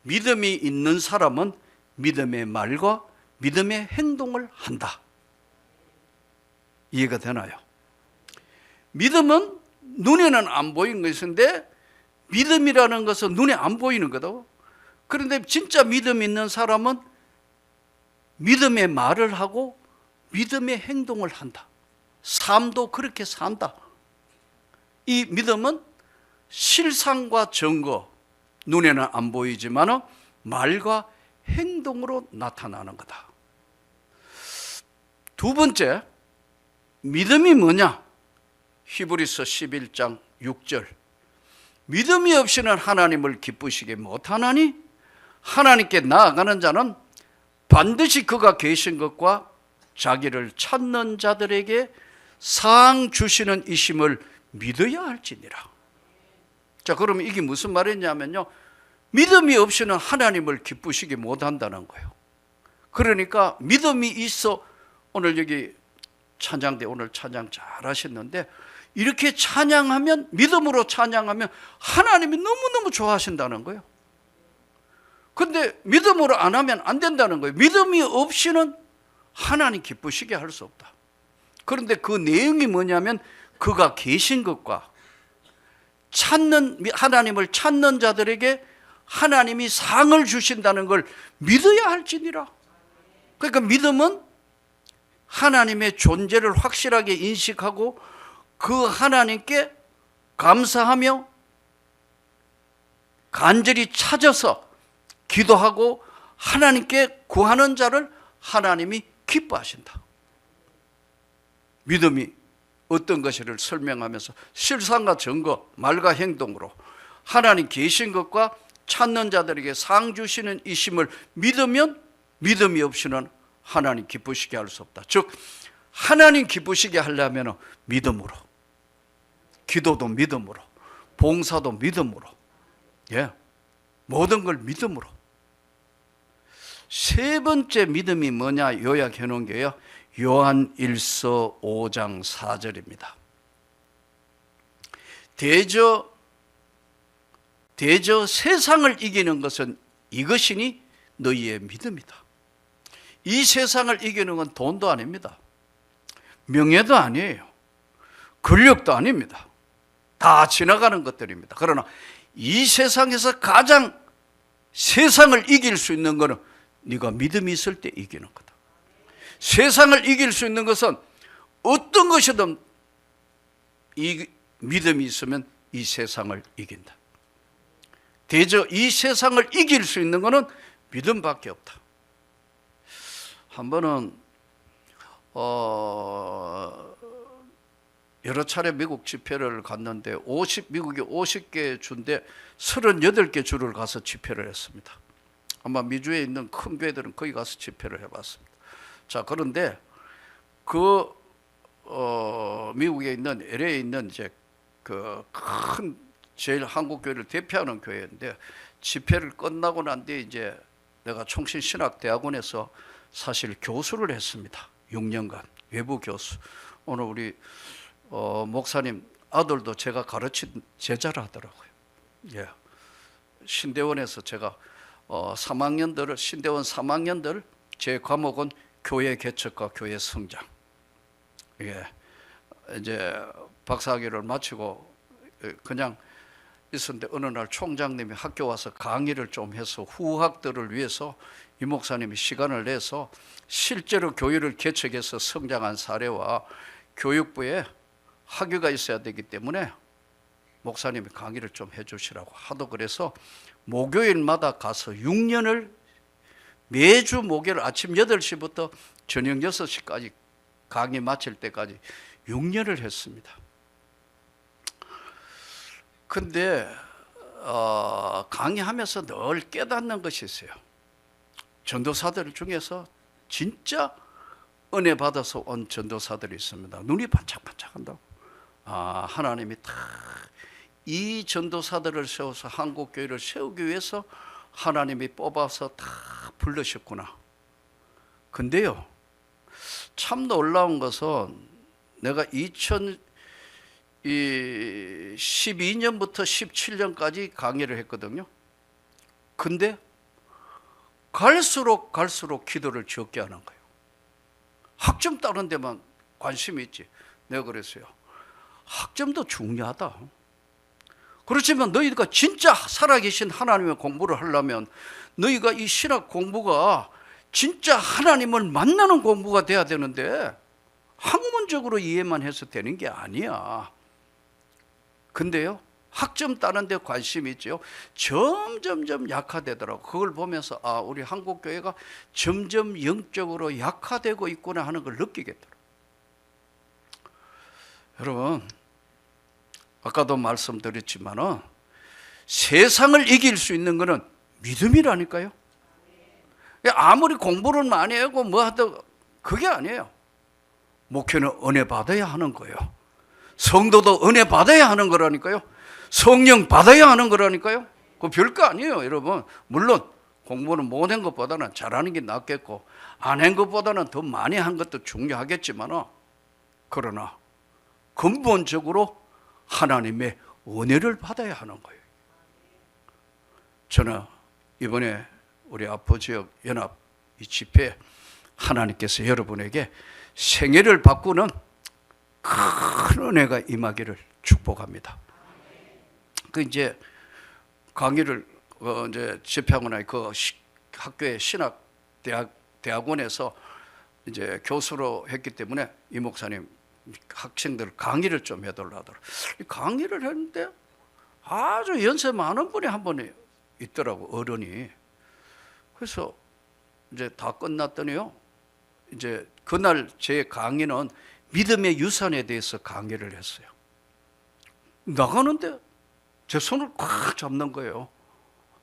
믿음이 있는 사람은 믿음의 말과 믿음의 행동을 한다. 이해가 되나요? 믿음은 눈에는 안 보이는 것인데 믿음이라는 것은 눈에 안 보이는 거다. 그런데 진짜 믿음 있는 사람은 믿음의 말을 하고 믿음의 행동을 한다. 삶도 그렇게 산다. 이 믿음은 실상과 증거, 눈에는 안 보이지만 말과 행동으로 나타나는 거다. 두 번째, 믿음이 뭐냐? 히브리서 11장 6절. 믿음이 없이는 하나님을 기쁘시게 못하나니 하나님께 나아가는 자는 반드시 그가 계신 것과 자기를 찾는 자들에게 상 주시는 이심을 믿어야 할지니라. 자, 그러면 이게 무슨 말이냐면요, 믿음이 없이는 하나님을 기쁘시게 못한다는 거예요. 그러니까 믿음이 있어. 오늘 여기 찬양대 오늘 찬양 잘 하셨는데, 이렇게 찬양하면, 믿음으로 찬양하면 하나님이 너무너무 좋아하신다는 거예요. 그런데 믿음으로 안 하면 안 된다는 거예요. 믿음이 없이는 하나님 기쁘시게 할 수 없다. 그런데 그 내용이 뭐냐면 그가 계신 것과 하나님을 찾는 자들에게 하나님이 상을 주신다는 걸 믿어야 할지니라. 그러니까 믿음은 하나님의 존재를 확실하게 인식하고 그 하나님께 감사하며 간절히 찾아서 기도하고 하나님께 구하는 자를 하나님이 기뻐하신다. 믿음이 어떤 것을 설명하면서 실상과 증거, 말과 행동으로 하나님 계신 것과 찾는 자들에게 상 주시는 이심을 믿으면 믿음이 없이는 하나님 기쁘시게 할 수 없다. 즉 하나님 기쁘시게 하려면 믿음으로, 기도도 믿음으로, 봉사도 믿음으로, 모든 걸 믿음으로. 세 번째 믿음이 뭐냐 요약해 놓은 게요, 요한 1서 5장 4절입니다. 대저 세상을 이기는 것은 이것이니 너희의 믿음이다. 이 세상을 이기는 건 돈도 아닙니다. 명예도 아니에요. 권력도 아닙니다. 다 지나가는 것들입니다. 그러나 이 세상에서 가장 세상을 이길 수 있는 것은 네가 믿음이 있을 때 이기는 거다. 세상을 이길 수 있는 것은 어떤 것이든 이 믿음이 있으면 이 세상을 이긴다. 이 세상을 이길 수 있는 것은 믿음밖에 없다. 한 번은 여러 차례 미국 집회를 갔는데 미국이 50개 주인데 38개 주를 가서 집회를 했습니다. 아마 미주에 있는 큰 교회들은 거기 가서 집회를 해봤습니다. 자, 그런데 미국에 있는 LA에 있는 이제 그 큰 제일 한국 교회를 대표하는 교회인데, 집회를 끝나고 난 뒤에 이제 내가 총신신학대학원에서 사실 교수를 했습니다. 6년간 외부 교수. 오늘 우리 목사님 아들도 제가 가르친 제자라 하더라고요. 예. 신대원에서 제가 신대원 3학년들 제 과목은 교회 개척과 교회 성장. 예. 이제 박사학위를 마치고 그냥 있었는데 어느 날 총장님이 학교 와서 강의를 좀 해서 후학들을 위해서 이 목사님이 시간을 내서 실제로 교회를 개척해서 성장한 사례와 교육부에 학위가 있어야 되기 때문에 목사님이 강의를 좀 해주시라고 하도 그래서 목요일마다 가서 6년을 매주 목요일 아침 8시부터 저녁 6시까지 강의 마칠 때까지 6년을 했습니다. 근데 강의하면서 늘 깨닫는 것이 있어요. 전도사들 중에서 진짜 은혜 받아서 온 전도사들이 있습니다. 눈이 반짝반짝한다고. 하나님이 다 이 전도사들을 세워서 한국교회를 세우기 위해서 하나님이 뽑아서 다 불러셨구나. 근데요, 참 놀라운 것은 내가 2012년부터 17년까지 강의를 했거든요. 근데 갈수록 기도를 적게 하는 거예요. 학점 따는 데만 관심이 있지. 내가 그랬어요. 학점도 중요하다. 그렇지만 너희가 진짜 살아계신 하나님의 공부를 하려면 너희가 이 신학 공부가 진짜 하나님을 만나는 공부가 돼야 되는데 학문적으로 이해만 해서 되는 게 아니야. 근데요, 학점 따는 데 관심이 있죠. 점점점 약화되더라고. 그걸 보면서 우리 한국교회가 점점 영적으로 약화되고 있구나 하는 걸 느끼겠더라고. 여러분, 아까도 말씀드렸지만 세상을 이길 수 있는 것은 믿음이라니까요. 아무리 공부를 많이 하고 뭐 하도 그게 아니에요. 목회는 은혜 받아야 하는 거예요. 성도도 은혜 받아야 하는 거라니까요. 성령 받아야 하는 거라니까요. 그거 별거 아니에요, 여러분. 물론 공부는 못한 것보다는 잘하는 게 낫겠고 안 한 것보다는 더 많이 한 것도 중요하겠지만, 그러나 근본적으로 하나님의 은혜를 받아야 하는 거예요. 저는 이번에 우리 아포지역 연합 이 집회 하나님께서 여러분에게 생애를 바꾸는 큰 은혜가 임하기를 축복합니다. 그 이제 강의를 이제 집회하고 나니 그 학교의 대학원에서 이제 교수로 했기 때문에 이 목사님 학생들 강의를 좀 해달라 하더라고요. 강의를 했는데 아주 연세 많은 분이 한 분이 있더라고, 어른이. 그래서 이제 다 끝났더니요, 이제 그날 제 강의는 믿음의 유산에 대해서 강의를 했어요. 나가는데 제 손을 꽉 잡는 거예요.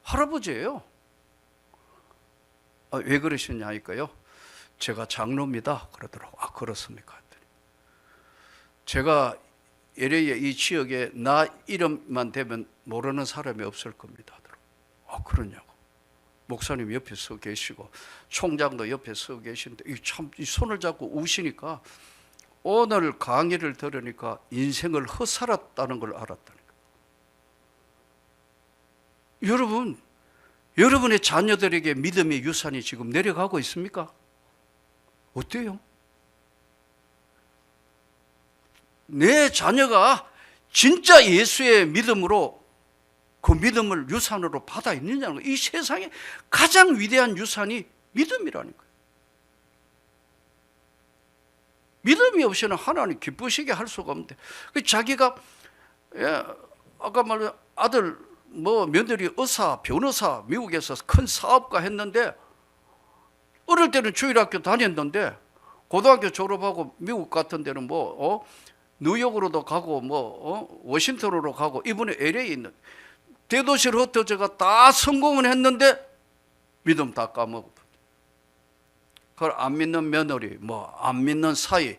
할아버지예요. 왜 그러시냐니까요. 제가 장로입니다. 그러더라고. 그렇습니까? 했더니 제가 LA 이 지역에 나 이름만 되면 모르는 사람이 없을 겁니다. 하더라고. 그러냐고. 목사님 옆에 서 계시고 총장도 옆에 서 계시는데 참 이 손을 잡고 우시니까 오늘 강의를 들으니까 인생을 헛살았다는 걸 알았다니까. 여러분, 여러분의 자녀들에게 믿음의 유산이 지금 내려가고 있습니까? 어때요? 내 자녀가 진짜 예수의 믿음으로 그 믿음을 유산으로 받아 있느냐는 거예요. 이 세상에 가장 위대한 유산이 믿음이라는 거예요. 믿음이 없이는 하나님 기쁘시게 할 수가 없는데, 자기가 아까 말한 아들 뭐 며느리 의사, 변호사, 미국에서 큰 사업가 했는데 어릴 때는 주일학교 다녔는데 고등학교 졸업하고 미국 같은 데는 뉴욕으로도 가고 워싱턴으로 가고 이번에 LA에 있는 대도시를 흩어져가 다 성공을 했는데 믿음 다 까먹어. 그걸 안 믿는 며느리, 안 믿는 사이,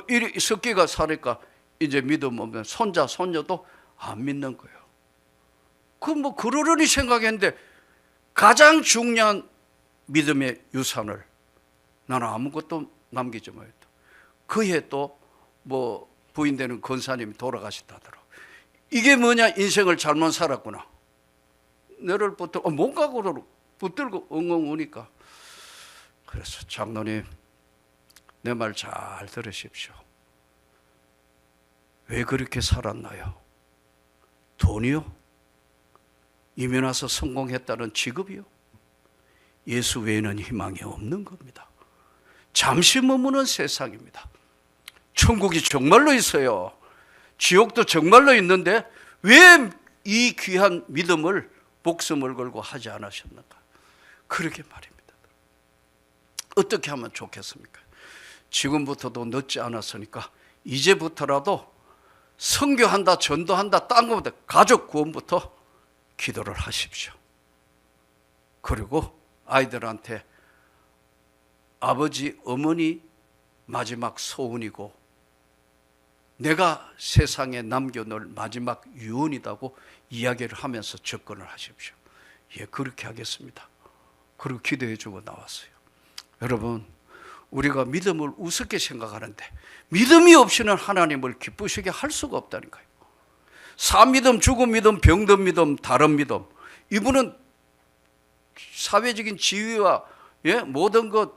이리 섞기가 사니까 이제 믿음 없는 손자, 손녀도 안 믿는 거예요. 그러려니 생각했는데 가장 중요한 믿음의 유산을 나는 아무것도 남기지 못했다. 그해 또 부인 되는 권사님이 돌아가셨다더라. 이게 뭐냐, 인생을 잘못 살았구나. 너를 몸각으로 붙들고 엉엉 우니까. 그래서 장로님, 내 말 잘 들으십시오. 왜 그렇게 살았나요? 돈이요? 이민 와서 성공했다는 직업이요? 예수 외에는 희망이 없는 겁니다. 잠시 머무는 세상입니다. 천국이 정말로 있어요. 지옥도 정말로 있는데 왜 이 귀한 믿음을 목숨을 걸고 하지 않으셨는가? 그렇게 말입니다. 어떻게 하면 좋겠습니까? 지금부터도 늦지 않았으니까 이제부터라도 선교한다, 전도한다, 딴 것보다 가족 구원부터 기도를 하십시오. 그리고 아이들한테 아버지, 어머니 마지막 소원이고 내가 세상에 남겨놓을 마지막 유언이라고 이야기를 하면서 접근을 하십시오. 예, 그렇게 하겠습니다. 그리고 기도해 주고 나왔어요. 여러분, 우리가 믿음을 우습게 생각하는데 믿음이 없이는 하나님을 기쁘시게 할 수가 없다니까요. 사믿음, 죽음 믿음, 병든 믿음, 다른 믿음. 이분은 사회적인 지위와 모든 것,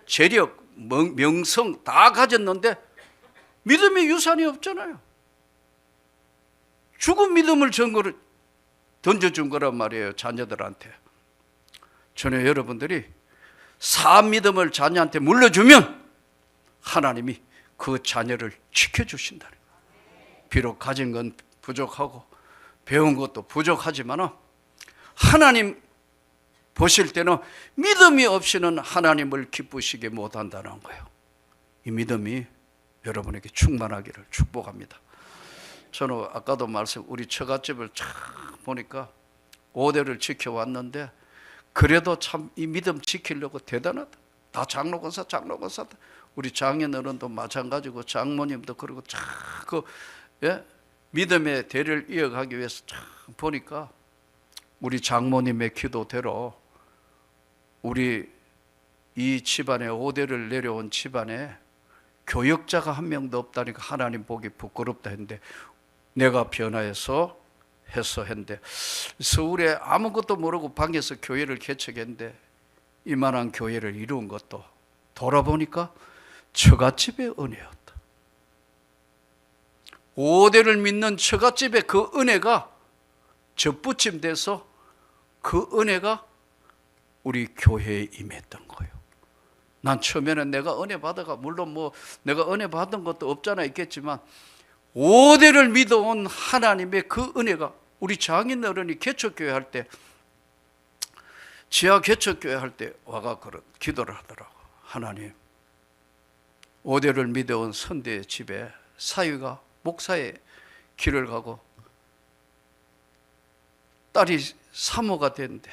재력, 명성 다 가졌는데 믿음의 유산이 없잖아요. 죽은 믿음을 던져준 거란 말이에요, 자녀들한테. 저는 여러분들이 사믿음을 자녀한테 물려주면 하나님이 그 자녀를 지켜주신다. 비록 가진 건 부족하고 배운 것도 부족하지만 하나님 보실 때는 믿음이 없이는 하나님을 기쁘시게 못한다는 거예요. 이 믿음이 여러분에게 충만하기를 축복합니다. 저는 아까도 우리 처갓집을 쫙 보니까 5대를 지켜왔는데 그래도 참 이 믿음 지키려고 대단하다. 다 장로권사다. 우리 장인어른도 마찬가지고 장모님도 그러고 믿음의 대를 이어가기 위해서 쫙 보니까 우리 장모님의 기도대로 우리 이 집안에 5대를 내려온 집안에 교역자가 한 명도 없다니까 하나님 보기 부끄럽다 했는데 내가 변화해서 했는데 서울에 아무것도 모르고 방에서 교회를 개척했는데 이만한 교회를 이룬 것도 돌아보니까 처갓집의 은혜였다. 5대를 믿는 처갓집의 그 은혜가 접붙임돼서 그 은혜가 우리 교회에 임했던 거예요. 난 처음에는 내가 은혜 받아가 물론 내가 은혜 받은 것도 없잖아 있겠지만 5대를 믿어온 하나님의 그 은혜가 우리 장인어른이 개척교회 할 때 지하 개척교회 할 때 와가 그런 기도를 하더라고. 하나님 5대를 믿어온 선대의 집에 사위가 목사의 길을 가고 딸이 사모가 됐는데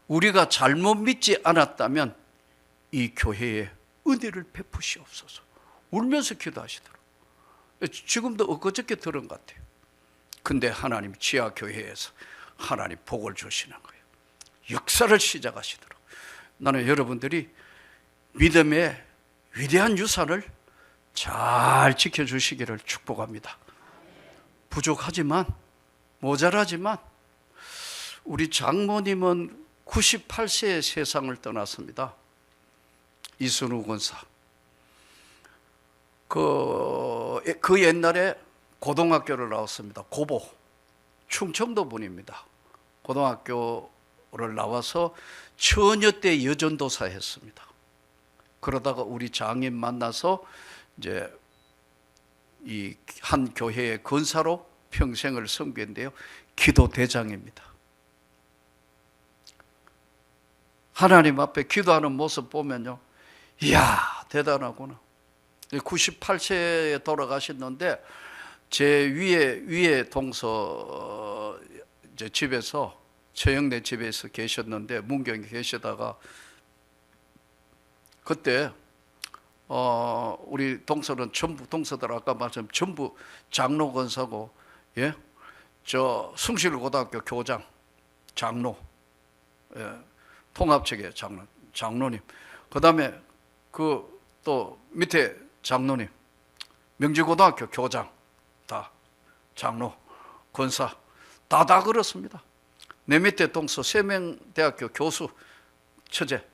우리가 잘못 믿지 않았다면 이 교회에 은혜를 베푸시옵소서. 울면서 기도하시더라고요. 지금도 엊그저께 들은 것 같아요. 근데 하나님 지하교회에서 하나님 복을 주시는 거예요. 역사를 시작하시더라고요. 나는 여러분들이 믿음의 위대한 유산을 잘 지켜주시기를 축복합니다. 부족하지만 모자라지만 우리 장모님은 98세에 세상을 떠났습니다. 이순우 권사. 그 옛날에 고등학교를 나왔습니다. 고보. 충청도 분입니다. 고등학교를 나와서 처녀 때 여전도사 했습니다. 그러다가 우리 장인 만나서 이제 이 한 교회의 권사로 평생을 섬겼는데요. 기도 대장입니다. 하나님 앞에 기도하는 모습 보면요, 이야 대단하구나. 98세에 돌아가셨는데 제 위에 동서 이제 집에서, 최영래 집에서 계셨는데 문경에 계시다가 그때 우리 동서는 전부, 동서들 아까 말씀 전부 장로 권사고, 예, 저 숭실고등학교 교장, 장로, 예, 통합체계 장로님, 그 다음에 그 또 밑에 장로님, 명지고등학교 교장, 다 장로, 권사, 다 그렇습니다. 내 밑에 동서 세명대학교 교수, 처제,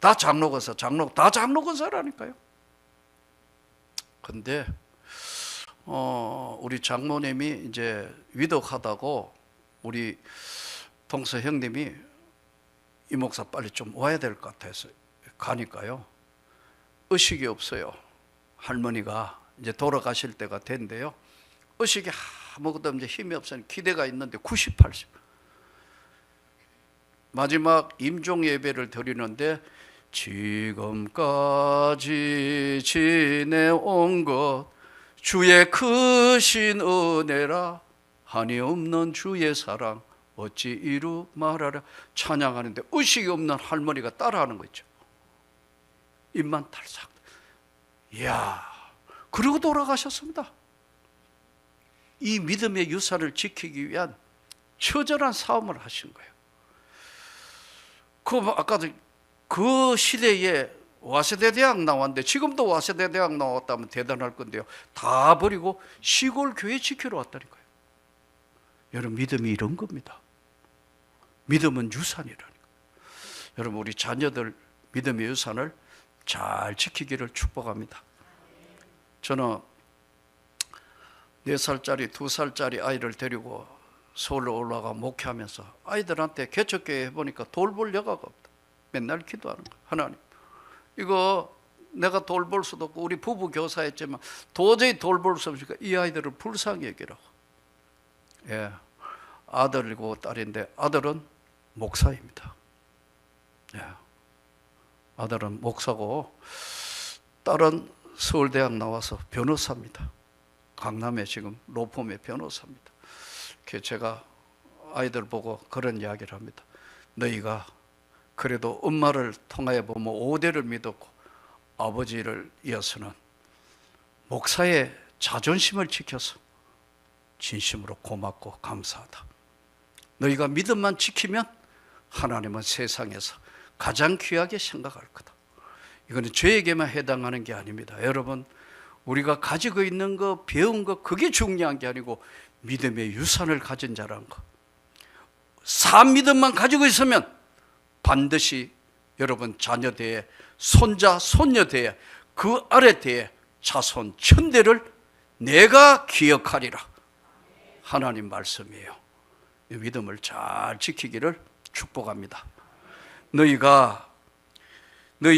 다 장로 권사, 다 장로 권사라니까요. 근데 우리 장모님이 이제 위독하다고 우리 동서 형님이 이 목사 빨리 좀 와야 될 것 같아서 가니까요, 의식이 없어요. 할머니가 이제 돌아가실 때가 된대요. 의식이 아무것도 없는데 힘이 없으니 기대가 있는데 98세. 마지막 임종 예배를 드리는데 지금까지 지내온 것 주의 크신 은혜라, 한이 없는 주의 사랑 어찌 이루 말하랴 찬양하는데 의식이 없는 할머니가 따라하는 거 있죠. 입만 탈싹. 이야, 그러고 돌아가셨습니다. 이 믿음의 유산을 지키기 위한 처절한 싸움을 하신 거예요. 아까도 그 시대에 와세대 대학 나왔는데, 지금도 와세대 대학 나왔다면 대단할 건데요, 다 버리고 시골 교회 지키러 왔다니까요. 여러분, 믿음이 이런 겁니다. 믿음은 유산이라니까. 여러분, 우리 자녀들 믿음의 유산을 잘 지키기를 축복합니다. 저는 4살짜리 2살짜리 아이를 데리고 서울로 올라가 목회하면서 아이들한테 개척교회 해보니까 돌볼 여가가 없다. 맨날 기도하는 거야. 하나님, 이거 내가 돌볼 수도 없고, 우리 부부 교사였지만 도저히 돌볼 수 없으니까 이 아이들을 불쌍히 여기라고. 예, 아들이고 딸인데 아들은 목사입니다. 예, 아들은 목사고 딸은 서울대학 나와서 변호사입니다. 강남에 지금 로펌의 변호사입니다. 제가 아이들 보고 그런 이야기를 합니다. 너희가 그래도 엄마를 통하여 보면 5대를 믿었고 아버지를 이어서는 목사의 자존심을 지켜서 진심으로 고맙고 감사하다. 너희가 믿음만 지키면 하나님은 세상에서 가장 귀하게 생각할 거다. 이거는 저에게만 해당하는 게 아닙니다. 여러분, 우리가 가지고 있는 거, 배운 거, 그게 중요한 게 아니고 믿음의 유산을 가진 자라는 거, 산 믿음만 가지고 있으면 반드시 여러분 자녀 대에, 손자, 손녀 대에, 그 아래 대에 자손 천대를 내가 기억하리라. 하나님 말씀이에요. 이 믿음을 잘 지키기를 축복합니다. 너희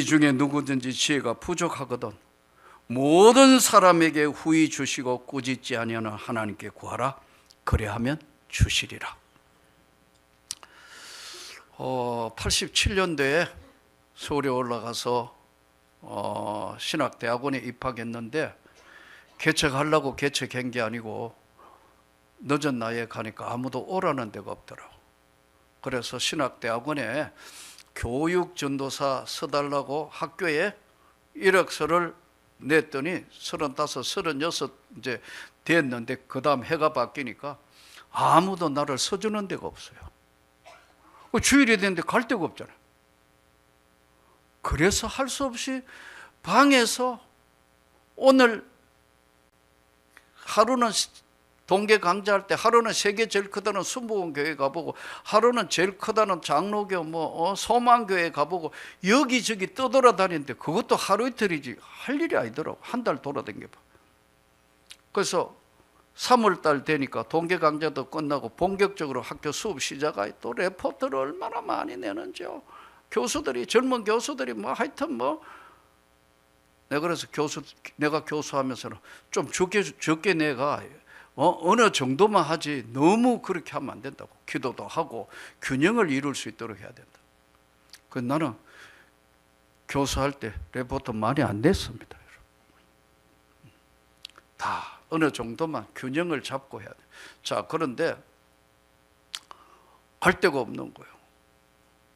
중에 누구든지 지혜가 부족하거든 모든 사람에게 후히 주시고 꾸짖지 아니하는 하나님께 구하라. 그래하면 주시리라. 87년도에 서울에 올라가서 신학대학원에 입학했는데, 개척하려고 개척한 게 아니고 늦은 나이에 가니까 아무도 오라는 데가 없더라고. 그래서 신학대학원에 교육전도사 써달라고 학교에 이력서를 냈더니 35, 36 이제 됐는데, 그 다음 해가 바뀌니까 아무도 나를 써주는 데가 없어요. 주일이 됐는데 갈 데가 없잖아요. 그래서 할 수 없이 방에서 오늘 하루는 동계 강좌할 때, 하루는 세계 제일 크다는 순복음교회 가보고, 하루는 제일 크다는 장로교 소망교회 가보고, 여기저기 떠돌아다니는데 그것도 하루 이틀이지 할 일이 아니더라고. 한 달 돌아다녀봐. 그래서 3월달 되니까 동계 강좌도 끝나고 본격적으로 학교 수업 시작하니 또 레포트를 얼마나 많이 내는지요. 교수들이, 젊은 교수들이 하여튼 내가 그래서 내가 교수하면서는 좀 적게 내가 어느 정도만 하지 너무 그렇게 하면 안 된다고. 기도도 하고 균형을 이룰 수 있도록 해야 된다. 그 나는 교수할 때 레포트 많이 안 냈습니다. 다 어느 정도만 균형을 잡고 해야 돼. 자, 그런데 할 데가 없는 거예요.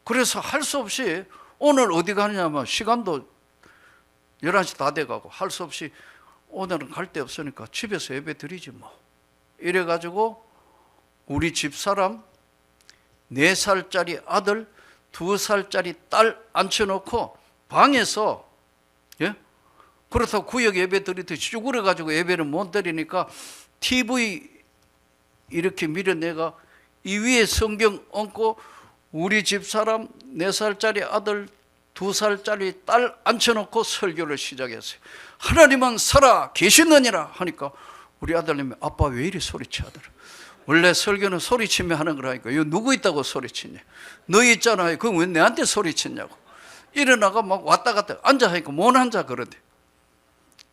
그래서 할 수 없이 오늘 어디 가느냐면 시간도 11시 다 돼가고 할 수 없이 오늘은 갈 데 없으니까 집에서 예배 드리지 뭐. 이래가지고 우리 집사람 4살짜리 아들 2살짜리 딸 앉혀놓고 방에서, 예? 그렇다고 구역 예배 드리듯이 쭈그려가지고 예배를 못 드리니까 TV 이렇게 밀어내가 이 위에 성경 얹고 우리 집사람 4살짜리 아들 2살짜리 딸 앉혀놓고 설교를 시작했어요. 하나님은 살아 계시느니라 하니까 우리 아들님이 아빠 왜 이리 소리쳐 하더라. 원래 설교는 소리치며 하는 거라니까. 이거 누구 있다고 소리치냐. 너 있잖아요. 그럼 왜 내한테 소리치냐고. 일어나가 막 왔다 갔다 앉아 하니까 못 앉아 그러대.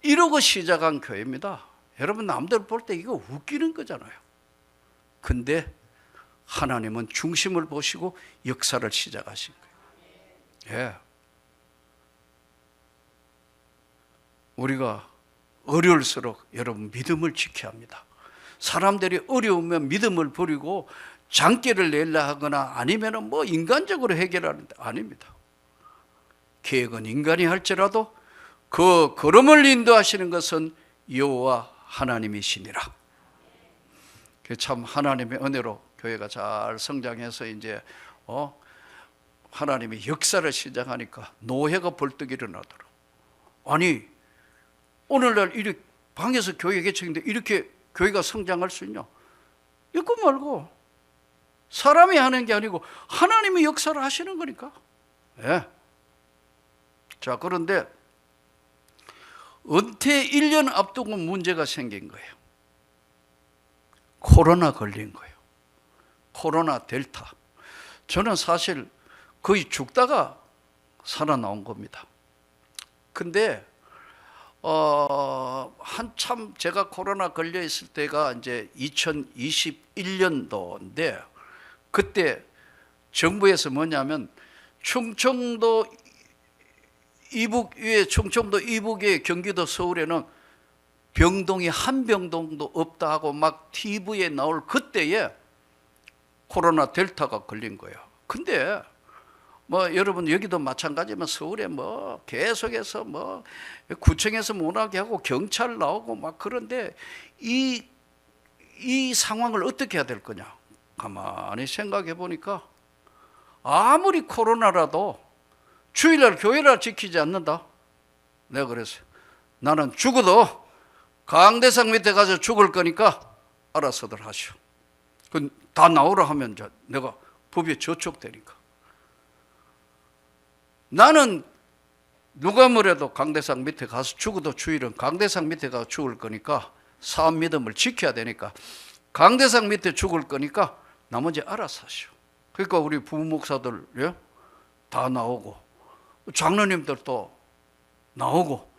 이러고 시작한 교회입니다. 여러분 남들 볼 때 이거 웃기는 거잖아요. 근데 하나님은 중심을 보시고 역사를 시작하신 거예요. 예. 우리가 어려울수록 여러분 믿음을 지켜야 합니다. 사람들이 어려우면 믿음을 버리고 장기를 내려 하거나 아니면 뭐 인간적으로 해결하는 데 아닙니다. 계획은 인간이 할지라도 그 걸음을 인도하시는 것은 여호와 하나님이시니라. 참 하나님의 은혜로 교회가 잘 성장해서 이제 하나님의 역사를 시작하니까 노회가 벌떡 일어나더라고. 아니 오늘날 이렇게 방에서 교회 개척인데 이렇게 교회가 성장할 수 있냐? 이거 말고 사람이 하는 게 아니고 하나님이 역사를 하시는 거니까. 예. 자, 그런데 은퇴 1년 앞두고 문제가 생긴 거예요. 코로나 걸린 거예요. 코로나 델타. 저는 사실 거의 죽다가 살아나온 겁니다. 근데 한참 제가 코로나 걸려 있을 때가 이제 2021년도인데 그때 정부에서 뭐냐면 충청도 이북 위에 충청도 이북에 경기도 서울에는 병동이 한 병동도 없다 하고 막 TV에 나올 그때에 코로나 델타가 걸린 거예요. 근데 뭐 여러분 여기도 마찬가지지만 서울에 뭐 계속해서 뭐 구청에서 못하게 하고 경찰 나오고 막 그런데 이 상황을 어떻게 해야 될 거냐. 가만히 생각해 보니까 아무리 코로나라도 주일날 교회를 지키지 않는다. 내가 그랬어요. 나는 죽어도 강대상 밑에 가서 죽을 거니까 알아서들 하시오. 다 나오라 하면 내가 법에 저촉되니까. 나는 누가 뭐래도 강대상 밑에 가서 죽어도 주일은 강대상 밑에 가서 죽을 거니까 사업 믿음을 지켜야 되니까 강대상 밑에 죽을 거니까 나머지 알아서 하시오. 그러니까 우리 부목사들 다 나오고 장로님들도 나오고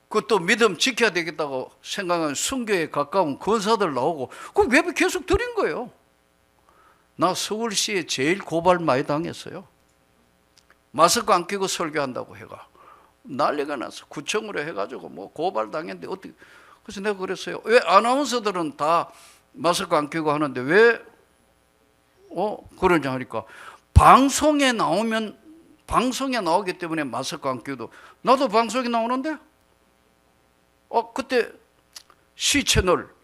그것도 믿음 지켜야 되겠다고 생각하는 순교에 가까운 권사들 나오고 그 예배 계속 드린 거예요. 나 서울시에 제일 고발 많이 당했어요. 마스크 안 끼고 설교한다고 해가 난리가 나서 구청으로 해가지고 뭐 고발 당했는데 어떻게. 그래서 내가 그랬어요. 왜 아나운서들은 다 마스크 안 끼고 하는데 왜 그러냐 하니까 방송에 나오면 방송에 나오기 때문에 마스크 안 끼도. 나도 방송에 나오는데 그때 C채널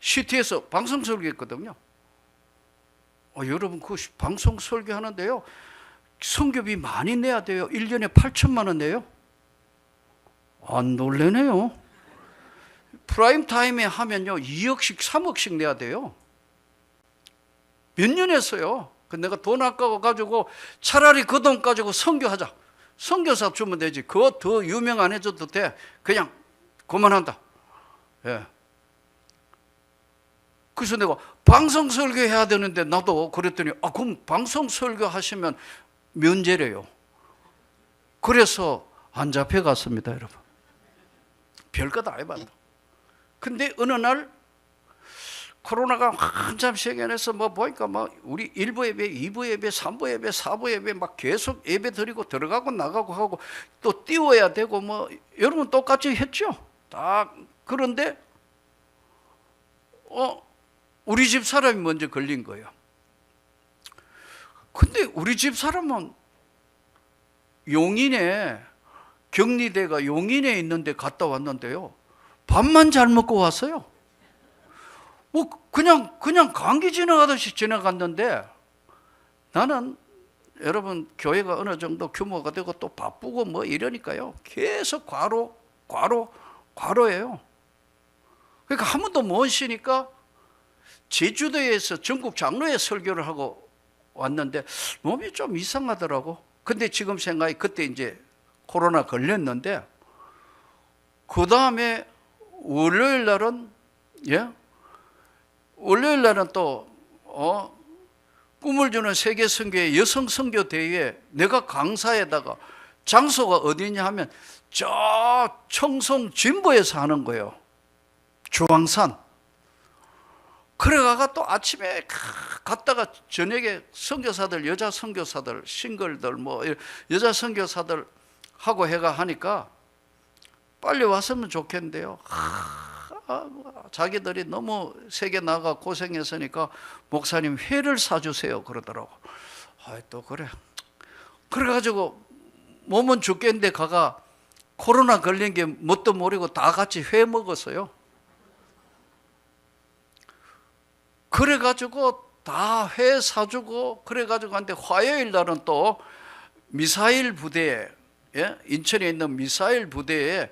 CT에서 방송 설교했거든요. 여러분 그 방송 설교하는데요 성교비 많이 내야 돼요. 1년에 8천만 원 내요. 안 놀래네요. 프라임 타임에 하면요 2억씩 3억씩 내야 돼요. 몇 년 했어요. 내가 돈 아까워 가지고 차라리 그 돈 가지고 선교하자. 선교사 주면 되지. 그거 더 유명 안 해줘도 돼. 그냥 그만한다. 예. 그래서 내가 방송 설교해야 되는데 나도 그랬더니 그럼 방송 설교 하시면 면제래요. 그래서 안 잡혀갔습니다, 여러분. 별거 다 해봤다. 근데 어느 날 코로나가 한참 세계에서 뭐 보니까 뭐 우리 1부 예배, 2부 예배, 3부 예배, 4부 예배 막 계속 예배 드리고 들어가고 나가고 하고 또 띄워야 되고 뭐 여러분 똑같이 했죠. 다 그런데 우리 집 사람이 먼저 걸린 거예요. 근데 우리 집 사람은 용인에 격리대가 용인에 있는데 갔다 왔는데요. 밥만 잘 먹고 왔어요. 뭐 그냥 감기 지나가듯이 지나갔는데 나는 여러분 교회가 어느 정도 규모가 되고 또 바쁘고 뭐 이러니까요. 계속 과로예요. 그러니까 한 번도 못 쉬니까 제주도에서 전국 장로회 설교를 하고 왔는데 몸이 좀 이상하더라고. 근데 지금 생각이 그때 이제 코로나 걸렸는데 그 다음에 월요일 날은 월요일 날은 또 꿈을 주는 세계 선교회 여성 선교 대회에 내가 강사에다가 장소가 어디냐 하면 저 청송 진보에서 하는 거예요. 주황산. 그래가 또 아침에 갔다가 저녁에 선교사들 여자 선교사들 싱글들 뭐 여자 선교사들 하고 해가 하니까 빨리 왔으면 좋겠는데요. 자기들이 너무 세계 나가 고생했으니까 목사님 회를 사주세요 그러더라고. 또 그래. 그래가지고 몸은 죽겠는데 가가 코로나 걸린 게 뭣도 모르고 다 같이 회 먹었어요. 그래가지고 다 회 사주고 그래가지고 한데 화요일 날은 또 미사일 부대에 인천에 있는 미사일 부대에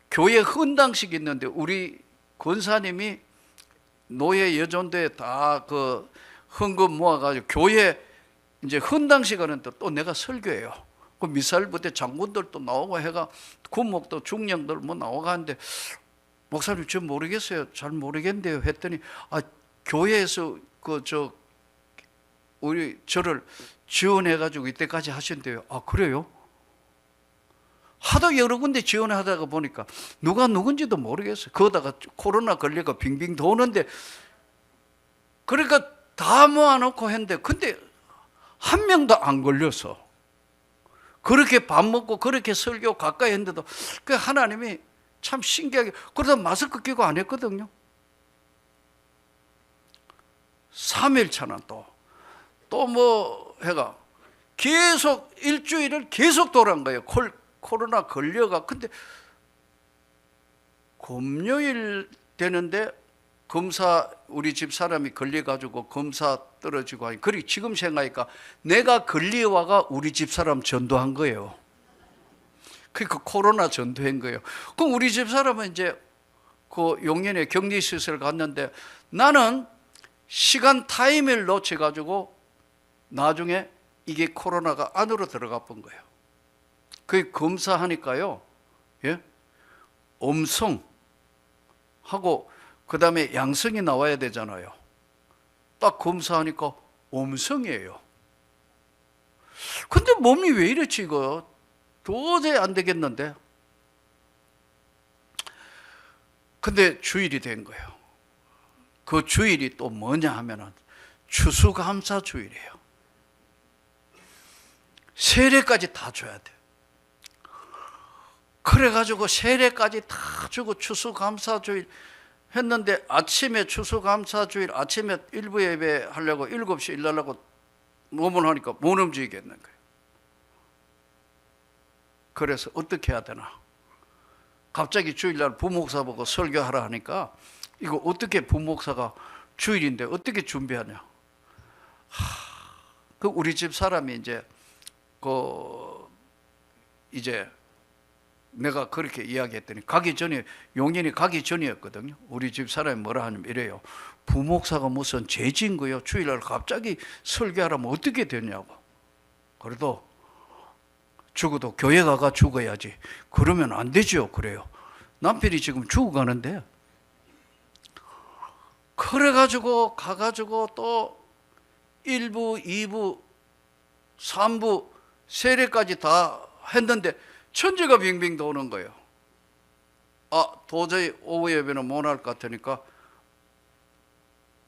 교회 헌당식이 있는데 우리 권사님이 노예 여전도에 다 그 헌금 모아가지고 교회 이제 헌당식 하는데 또 내가 설교해요. 그 미사일 부대 장군들도 나오고 해가 군목도 중령들 뭐 나오고 하는데 목사님 저 모르겠어요. 잘 모르겠는데요. 했더니 교회에서 우리 저를 지원해가지고 이때까지 하신대요. 그래요? 하도 여러 군데 지원하다가 보니까 누가 누군지도 모르겠어요. 그러다가 코로나 걸려가 빙빙 도는데 그러니까 다 모아놓고 했는데 근데 한 명도 안 걸려서 그렇게 밥 먹고 그렇게 설교 가까이 했는데도 그 하나님이 참 신기하게 그러다 마스크 끼고 안 했거든요. 3일 차는 또 뭐 해가 계속 일주일을 계속 돌아간 거예요. 코로나 걸려가. 근데 금요일 되는데 검사 우리 집 사람이 걸려가지고 검사 떨어지고 하니 그리고 지금 생각하니까 내가 걸려와가 우리 집 사람 전도한 거예요. 그러니까 코로나 전도한 거예요. 그럼 우리 집 사람은 이제 그 용인에 격리시설 갔는데 나는 시간 타임을 놓쳐가지고 나중에 이게 코로나가 안으로 들어가 본 거예요. 그 검사하니까요, 음성하고 그 다음에 양성이 나와야 되잖아요. 딱 검사하니까 음성이에요. 근데 몸이 왜 이렇지 이거 도저히 안 되겠는데. 근데 주일이 된 거예요. 그 주일이 또 뭐냐 하면은 추수감사 주일이에요. 세례까지 다 줘야 돼. 그래가지고 세례까지 다 주고 추수감사 주일 했는데 아침에 추수감사 주일 아침에 일부 예배 하려고 7시 일하려고 몸을 하니까 못 움직이겠는 거예요. 그래서 어떻게 해야 되나? 갑자기 주일날 부목사 보고 설교하라 하니까 이거 어떻게 부목사가 주일인데 어떻게 준비하냐? 그 우리 집 사람이 이제 내가 그렇게 이야기했더니 가기 전에 용인이 가기 전이었거든요. 우리 집 사람이 뭐라 하냐면 이래요. 부목사가 무슨 죄진 거요? 주일날 갑자기 설교하라면 어떻게 되냐고. 그래도 죽어도 교회 가가 죽어야지. 그러면 안 되죠. 그래요. 남편이 지금 죽어가는데. 그래가지고 가가지고 또 1부, 2부, 3부 세례까지 다 했는데 천지가 빙빙 도는 거예요. 도저히 오후 예배는 못 할 것 같으니까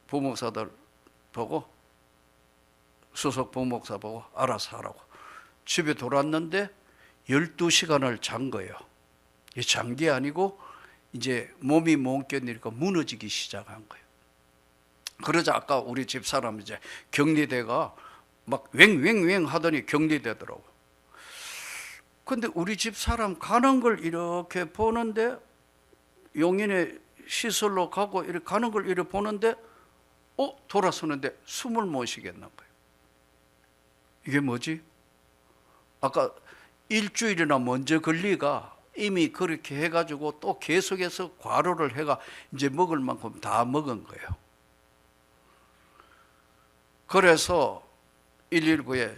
부목사들 보고, 수석 부목사 보고 알아서 하라고. 집에 돌아왔는데 12시간을 잔 거예요. 이 잔 게 아니고 이제 몸이 못 견디니까 무너지기 시작한 거예요. 그러자 아까 우리 집 사람 이제 격리대가 막 웽웽웽 하더니 격리되더라고. 근데 우리 집 사람 가는 걸 이렇게 보는데, 용인의 시설로 가고 이렇게 가는 걸 이렇게 보는데, 돌아서는데 숨을 못 쉬겠는 거예요. 이게 뭐지? 아까 일주일이나 먼저 걸리가 이미 그렇게 해가지고 또 계속해서 과로를 해가 이제 먹을 만큼 다 먹은 거예요. 그래서 119에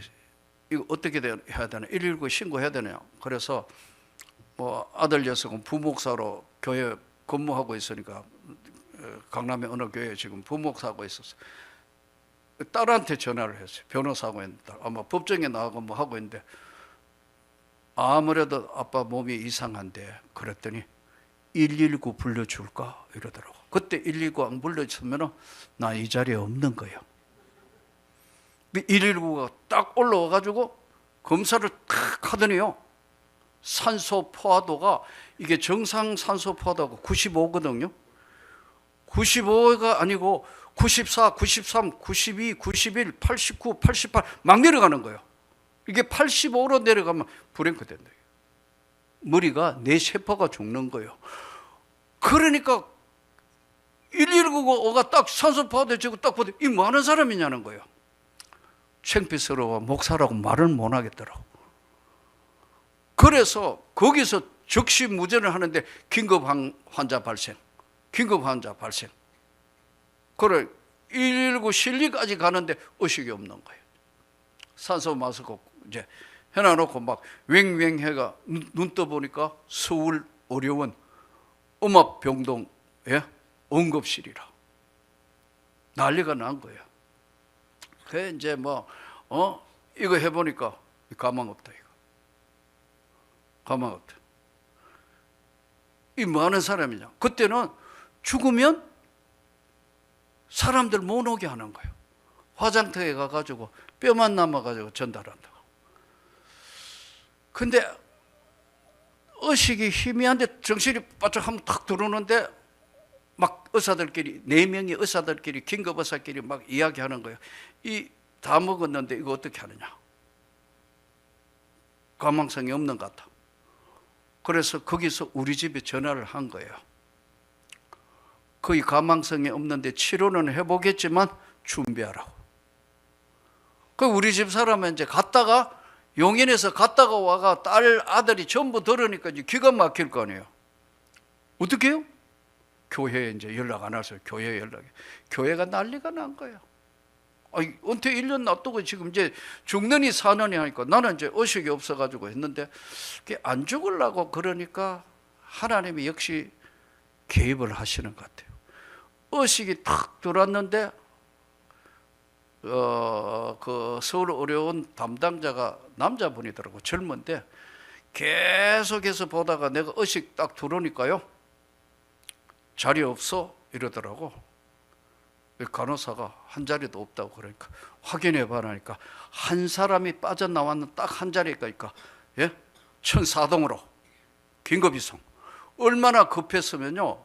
이거 어떻게 해야 되나? 119 신고해야 되냐? 그래서 뭐 아들 녀석은 부목사로 교회 근무하고 있으니까, 강남의 어느 교회에 지금 부목사하고 있었어. 딸한테 전화를 했어요. 변호사하고 있는 딸. 아마 법정에 나가고 뭐 하고 있는데, 아무래도 아빠 몸이 이상한데, 그랬더니 119 불러줄까? 이러더라고. 그때 119 안 불러주면 나 이 자리에 없는 거예요. 119가 딱 올라와가지고 검사를 탁 하더니요, 산소 포화도가, 이게 정상 산소 포화도가 95거든요. 95가 아니고 94, 93, 92, 91, 89, 88 막 내려가는 거예요. 이게 85로 내려가면 브레이크 된다. 머리가 내 세포가 죽는 거예요. 그러니까 119가 딱 산소 포화도 지고 딱 보더니 이 뭐 하는 사람이냐는 거예요. 창피스러워 목사라고 말을 못 하겠더라고. 그래서 거기서 즉시 무전을 하는데 긴급 환자 발생, 긴급 환자 발생. 그래 119 실리까지 가는데 의식이 없는 거예요. 산소 마스크 이제 해놔놓고 막 웽웽 해가 눈 떠보니까 서울 의료원 음압병동 응급실이라 난리가 난 거예요. 그래 이제 뭐 이거 해보니까 가망 없다. 이거 가망 없다. 이 뭐 하는 사람이냐? 그때는 죽으면 사람들 못 오게 하는 거예요. 화장터에 가가지고 뼈만 남아가지고 전달한다고. 근데 의식이 희미한데 정신이 바짝 하면 탁 들어오는데 막 의사들끼리 4명의 의사들끼리 긴급 의사끼리 막 이야기하는 거예요. 이 다 먹었는데 이거 어떻게 하느냐? 가망성이 없는 것 같아. 그래서 거기서 우리 집에 전화를 한 거예요. 거의 가망성이 없는데 치료는 해보겠지만 준비하라고. 그 우리 집 사람은 이제 갔다가 용인에서 갔다가 와가 딸 아들이 전부 들으니까 이제 기가 막힐 거 아니에요. 어떻게 해요? 교회에 이제 연락 안 왔어요. 교회 연락이. 교회가 난리가 난 거예요. 은퇴 1년 놔두고 지금 이제 죽느니 사느니 하니까 나는 이제 의식이 없어가지고 했는데 안 죽으려고 그러니까 하나님이 역시 개입을 하시는 것 같아요. 의식이 탁 들어왔는데 그 서울의료원 담당자가 남자분이더라고. 젊은데 계속해서 보다가 내가 의식 딱 들어오니까요 자리 없어 이러더라고. 간호사가 한 자리도 없다고 그러니까 확인해 봐라니까 한 사람이 빠져나왔는 딱 한 자리가 있까 천사동으로 긴급 이송. 얼마나 급했으면요,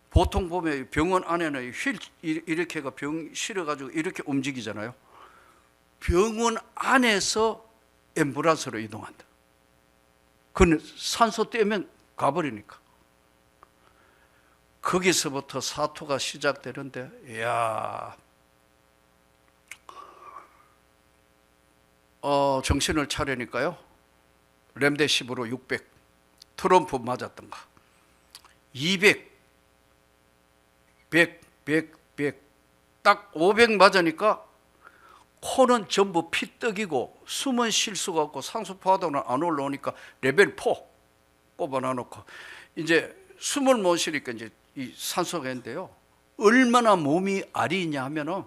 보통 보면 병원 안에는 휠 이렇게 해가 병 실어가지고 이렇게 움직이잖아요. 병원 안에서 앰뷸런스로 이동한다. 그건 산소 떼면 가버리니까. 거기서부터 사투가 시작되는데, 이야, 정신을 차리니까요, 렘데시브로 600, 트럼프 맞았던가, 200, 100, 딱 500 맞으니까 코는 전부 피떡이고 숨은 쉴 수가 없고 산소포화도는 안 올라오니까 레벨 4 꼽아놔놓고 이제 숨을 못 쉬니까 이제 이 산소가 있는데요, 얼마나 몸이 아리냐 하면은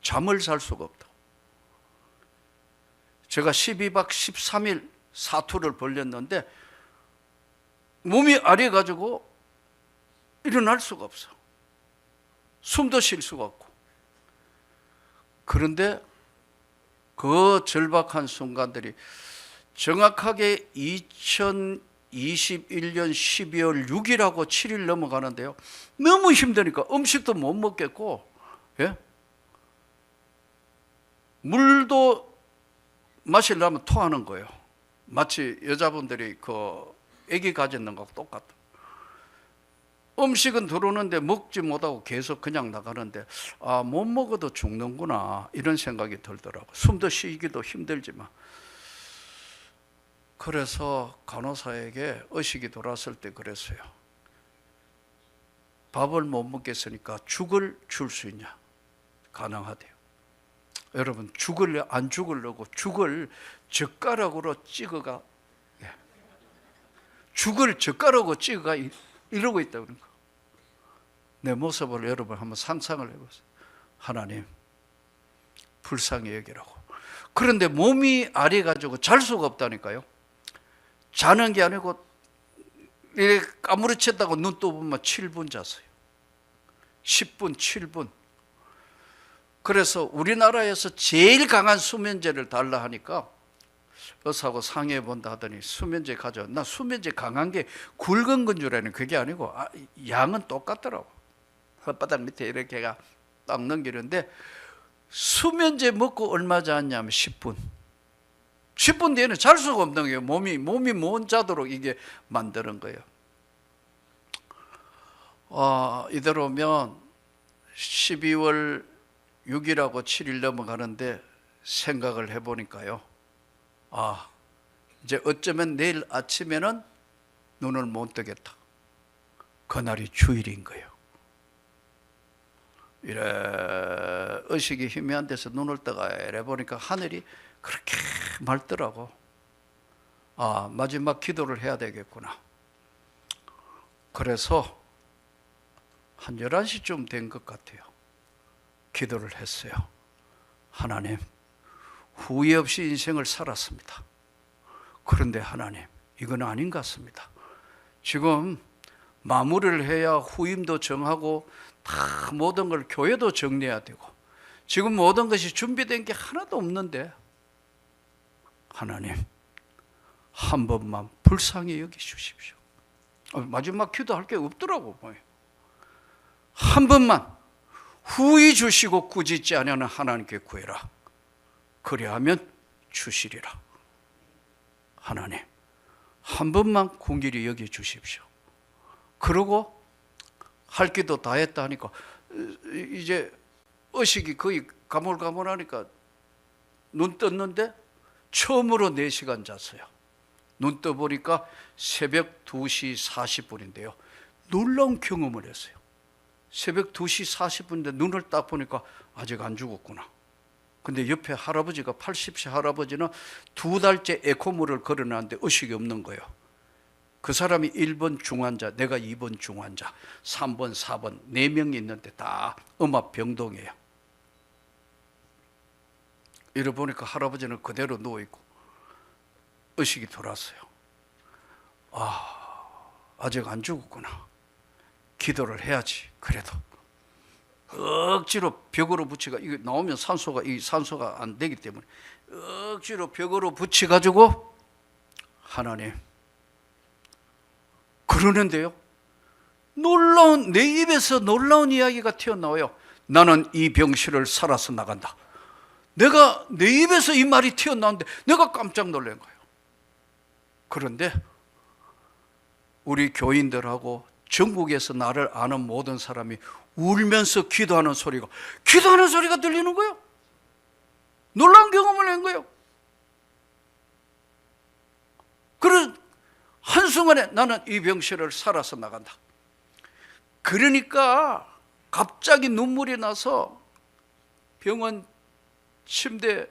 잠을 잘 수가 없다. 제가 12박 13일 사투를 벌렸는데 몸이 아려가지고 일어날 수가 없어. 숨도 쉴 수가 없고. 그런데 그 절박한 순간들이 정확하게 2021년 12월 6일하고 7일 넘어가는데요. 너무 힘드니까 음식도 못 먹겠고, 예? 물도 마시려면 토하는 거예요. 마치 여자분들이 그 아기 가졌는 거하고 똑같아. 음식은 들어오는데 먹지 못하고 계속 그냥 나가는데, 아, 못 먹어도 죽는구나, 이런 생각이 들더라고요. 숨도 쉬기도 힘들지만. 그래서 간호사에게 의식이 돌아왔을 때 그랬어요. 밥을 못 먹겠으니까 죽을 줄 수 있냐? 가능하대요. 여러분, 죽을 안 죽으려고 죽을 젓가락으로 찍어가, 죽을 젓가락으로 찍어가 이러고 있다 그런 거. 내 모습을 여러분 한번 상상을 해보세요. 하나님, 불쌍히 여기라고. 그런데 몸이 아려가지고 잘 수가 없다니까요. 자는 게 아니고 이렇게 까무러쳤다고 눈 떠보면 7분 잤어요. 10분, 7분. 그래서 우리나라에서 제일 강한 수면제를 달라 하니까 의사하고 상의해 본다 하더니 수면제 가져. 나 수면제 강한 게 굵은 건 줄 알았는데 그게 아니고 양은 똑같더라고. 혓바닥 밑에 이렇게가 딱 넘기는데 수면제 먹고 얼마 잤냐면 10분. 10분 뒤에는 잘 수가 없는 거예요. 몸이 못 자도록 이게 만드는 거예요. 이대로면 12월 6일하고 7일 넘어가는데 생각을 해보니까요. 이제 어쩌면 내일 아침에는 눈을 못 뜨겠다. 그날이 주일인 거예요. 이래 의식이 희미한 데서 눈을 떠가 이래 보니까 하늘이 그렇게 맑더라고. 마지막 기도를 해야 되겠구나. 그래서 한 11시쯤 된 것 같아요. 기도를 했어요. 하나님, 후회 없이 인생을 살았습니다. 그런데 하나님, 이건 아닌 것 같습니다. 지금 마무리를 해야 후임도 정하고 다 모든 걸 교회도 정리해야 되고 지금 모든 것이 준비된 게 하나도 없는데 하나님, 한 번만 불쌍히 여기주십시오. 마지막 기도할 게 없더라고. 한 번만 후히 주시고 꾸짖지 아니하는 하나님께 구해라. 그리하면 주시리라. 하나님, 한 번만 공길히 여겨주십시오. 그러고 할 기도 다 했다 하니까 이제 의식이 거의 가물가물하니까 눈 떴는데 처음으로 4시간 잤어요. 눈 떠보니까 새벽 2시 40분인데요. 놀라운 경험을 했어요. 새벽 2시 40분인데 눈을 딱 보니까 아직 안 죽었구나. 근데 옆에 할아버지가 80세 할아버지는 2달째 에코물을 걸어놨는데 의식이 없는 거예요. 그 사람이 1번 중환자, 내가 2번 중환자, 3번, 4번 4명이 있는데 다 음압병동이에요. 이래 보니까 할아버지는 그대로 누워있고 의식이 돌았어요. 아직 안 죽었구나. 기도를 해야지. 그래도 억지로 벽으로 붙이가, 이거 나오면 산소가 안 되기 때문에 억지로 벽으로 붙여가지고 하나님, 그러는데요, 내 입에서 놀라운 이야기가 튀어나와요. 나는 이 병실을 살아서 나간다. 내 입에서 이 말이 튀어나오는데 내가 깜짝 놀란 거예요. 그런데 우리 교인들하고 전국에서 나를 아는 모든 사람이 울면서 기도하는 소리가 들리는 거예요. 놀라운 경험을 한 거예요. 그래서 한순간에 나는 이 병실을 살아서 나간다. 그러니까 갑자기 눈물이 나서 병원 침대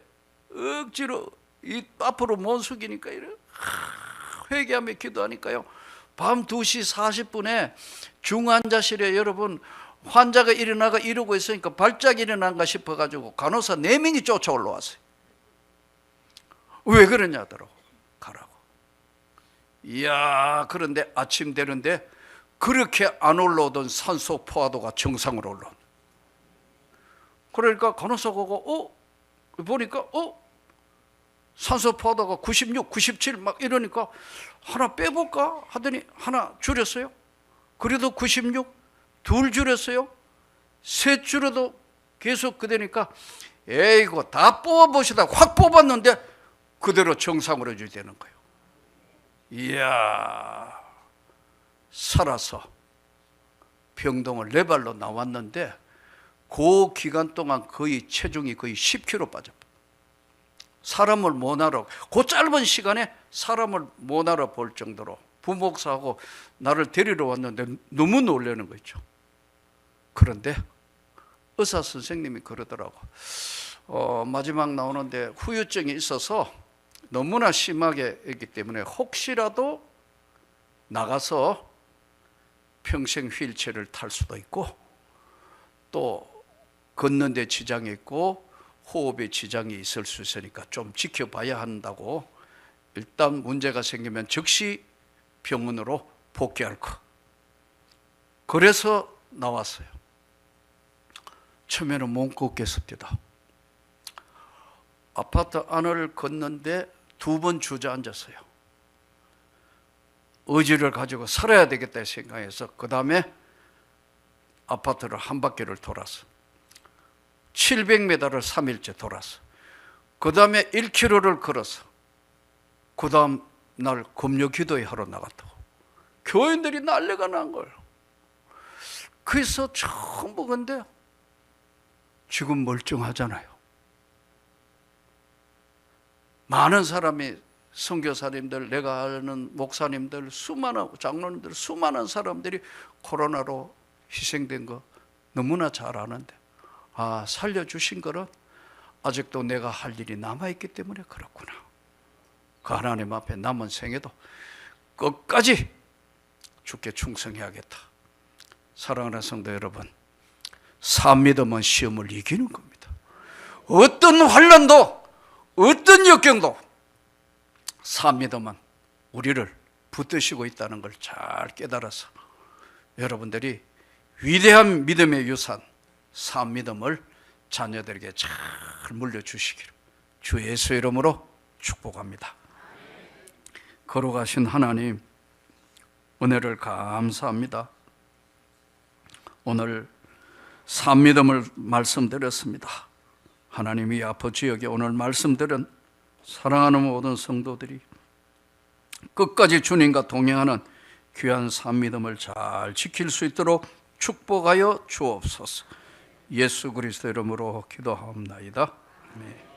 억지로 이 앞으로 못 숙이니까 이래 회개하며 기도하니까요. 밤 2시 40분에 중환자실에 여러분 환자가 일어나가 이러고 있으니까 발작이 일어난가 싶어가지고 간호사 4명이 쫓아 올라왔어요. 왜 그러냐 하더라고. 가라고. 이야, 그런데 아침 되는데 그렇게 안 올라오던 산소 포화도가 정상으로 올라온다. 그러니까 간호사가 보니까 산소 포도가 96, 97 막 이러니까 하나 빼볼까 하더니 하나 줄였어요. 그래도 96, 둘 줄였어요. 셋 줄여도 계속 그대니까 에이고 다 뽑아보시다 확 뽑았는데 그대로 정상으로 유지되는 거예요. 이야, 살아서 병동을 4발로 나왔는데 그 기간 동안 거의 체중이 거의 10kg 빠졌어요. 사람을 못 알아, 그 짧은 시간에 사람을 못 알아볼 정도로 부목사하고 나를 데리러 왔는데 너무 놀라는 거 있죠. 그런데 의사 선생님이 그러더라고. 마지막 나오는데 후유증이 있어서 너무나 심하게 했기 때문에 혹시라도 나가서 평생 휠체어를 탈 수도 있고 또 걷는 데 지장이 있고 호흡에 지장이 있을 수 있으니까 좀 지켜봐야 한다고, 일단 문제가 생기면 즉시 병원으로 복귀할 거. 그래서 나왔어요. 처음에는 못 걷겠습니다. 아파트 안을 걷는데 2번 주저앉았어요. 의지를 가지고 살아야 되겠다 생각해서 그 다음에 아파트를 한 바퀴를 돌았어. 700m를 3일째 돌았어. 그 다음에 1km를 걸었어. 그 다음 날 금요 기도회 하러 나갔다고. 교인들이 난리가 난 거예요. 그래서 전부 근데 지금 멀쩡하잖아요. 많은 사람이, 선교사님들, 내가 아는 목사님들, 수많은 장로님들, 수많은 사람들이 코로나로 희생된 거 너무나 잘 아는데, 살려주신 거는 아직도 내가 할 일이 남아있기 때문에 그렇구나. 그 하나님 앞에 남은 생에도 끝까지 주께 충성해야겠다. 사랑하는 성도 여러분, 삶믿음은 시험을 이기는 겁니다. 어떤 환난도, 어떤 역경도 삶믿음은 우리를 붙드시고 있다는 걸 잘 깨달아서 여러분들이 위대한 믿음의 유산 삶믿음을 자녀들에게 잘 물려주시기를 주 예수 이름으로 축복합니다. 거룩하신 하나님, 은혜를 감사합니다. 오늘 삶믿음을 말씀드렸습니다. 하나님, 이 아포 지역에 오늘 말씀드린 사랑하는 모든 성도들이 끝까지 주님과 동행하는 귀한 삶믿음을 잘 지킬 수 있도록 축복하여 주옵소서. 예수 그리스도 이름으로 기도하옵나이다. 아멘.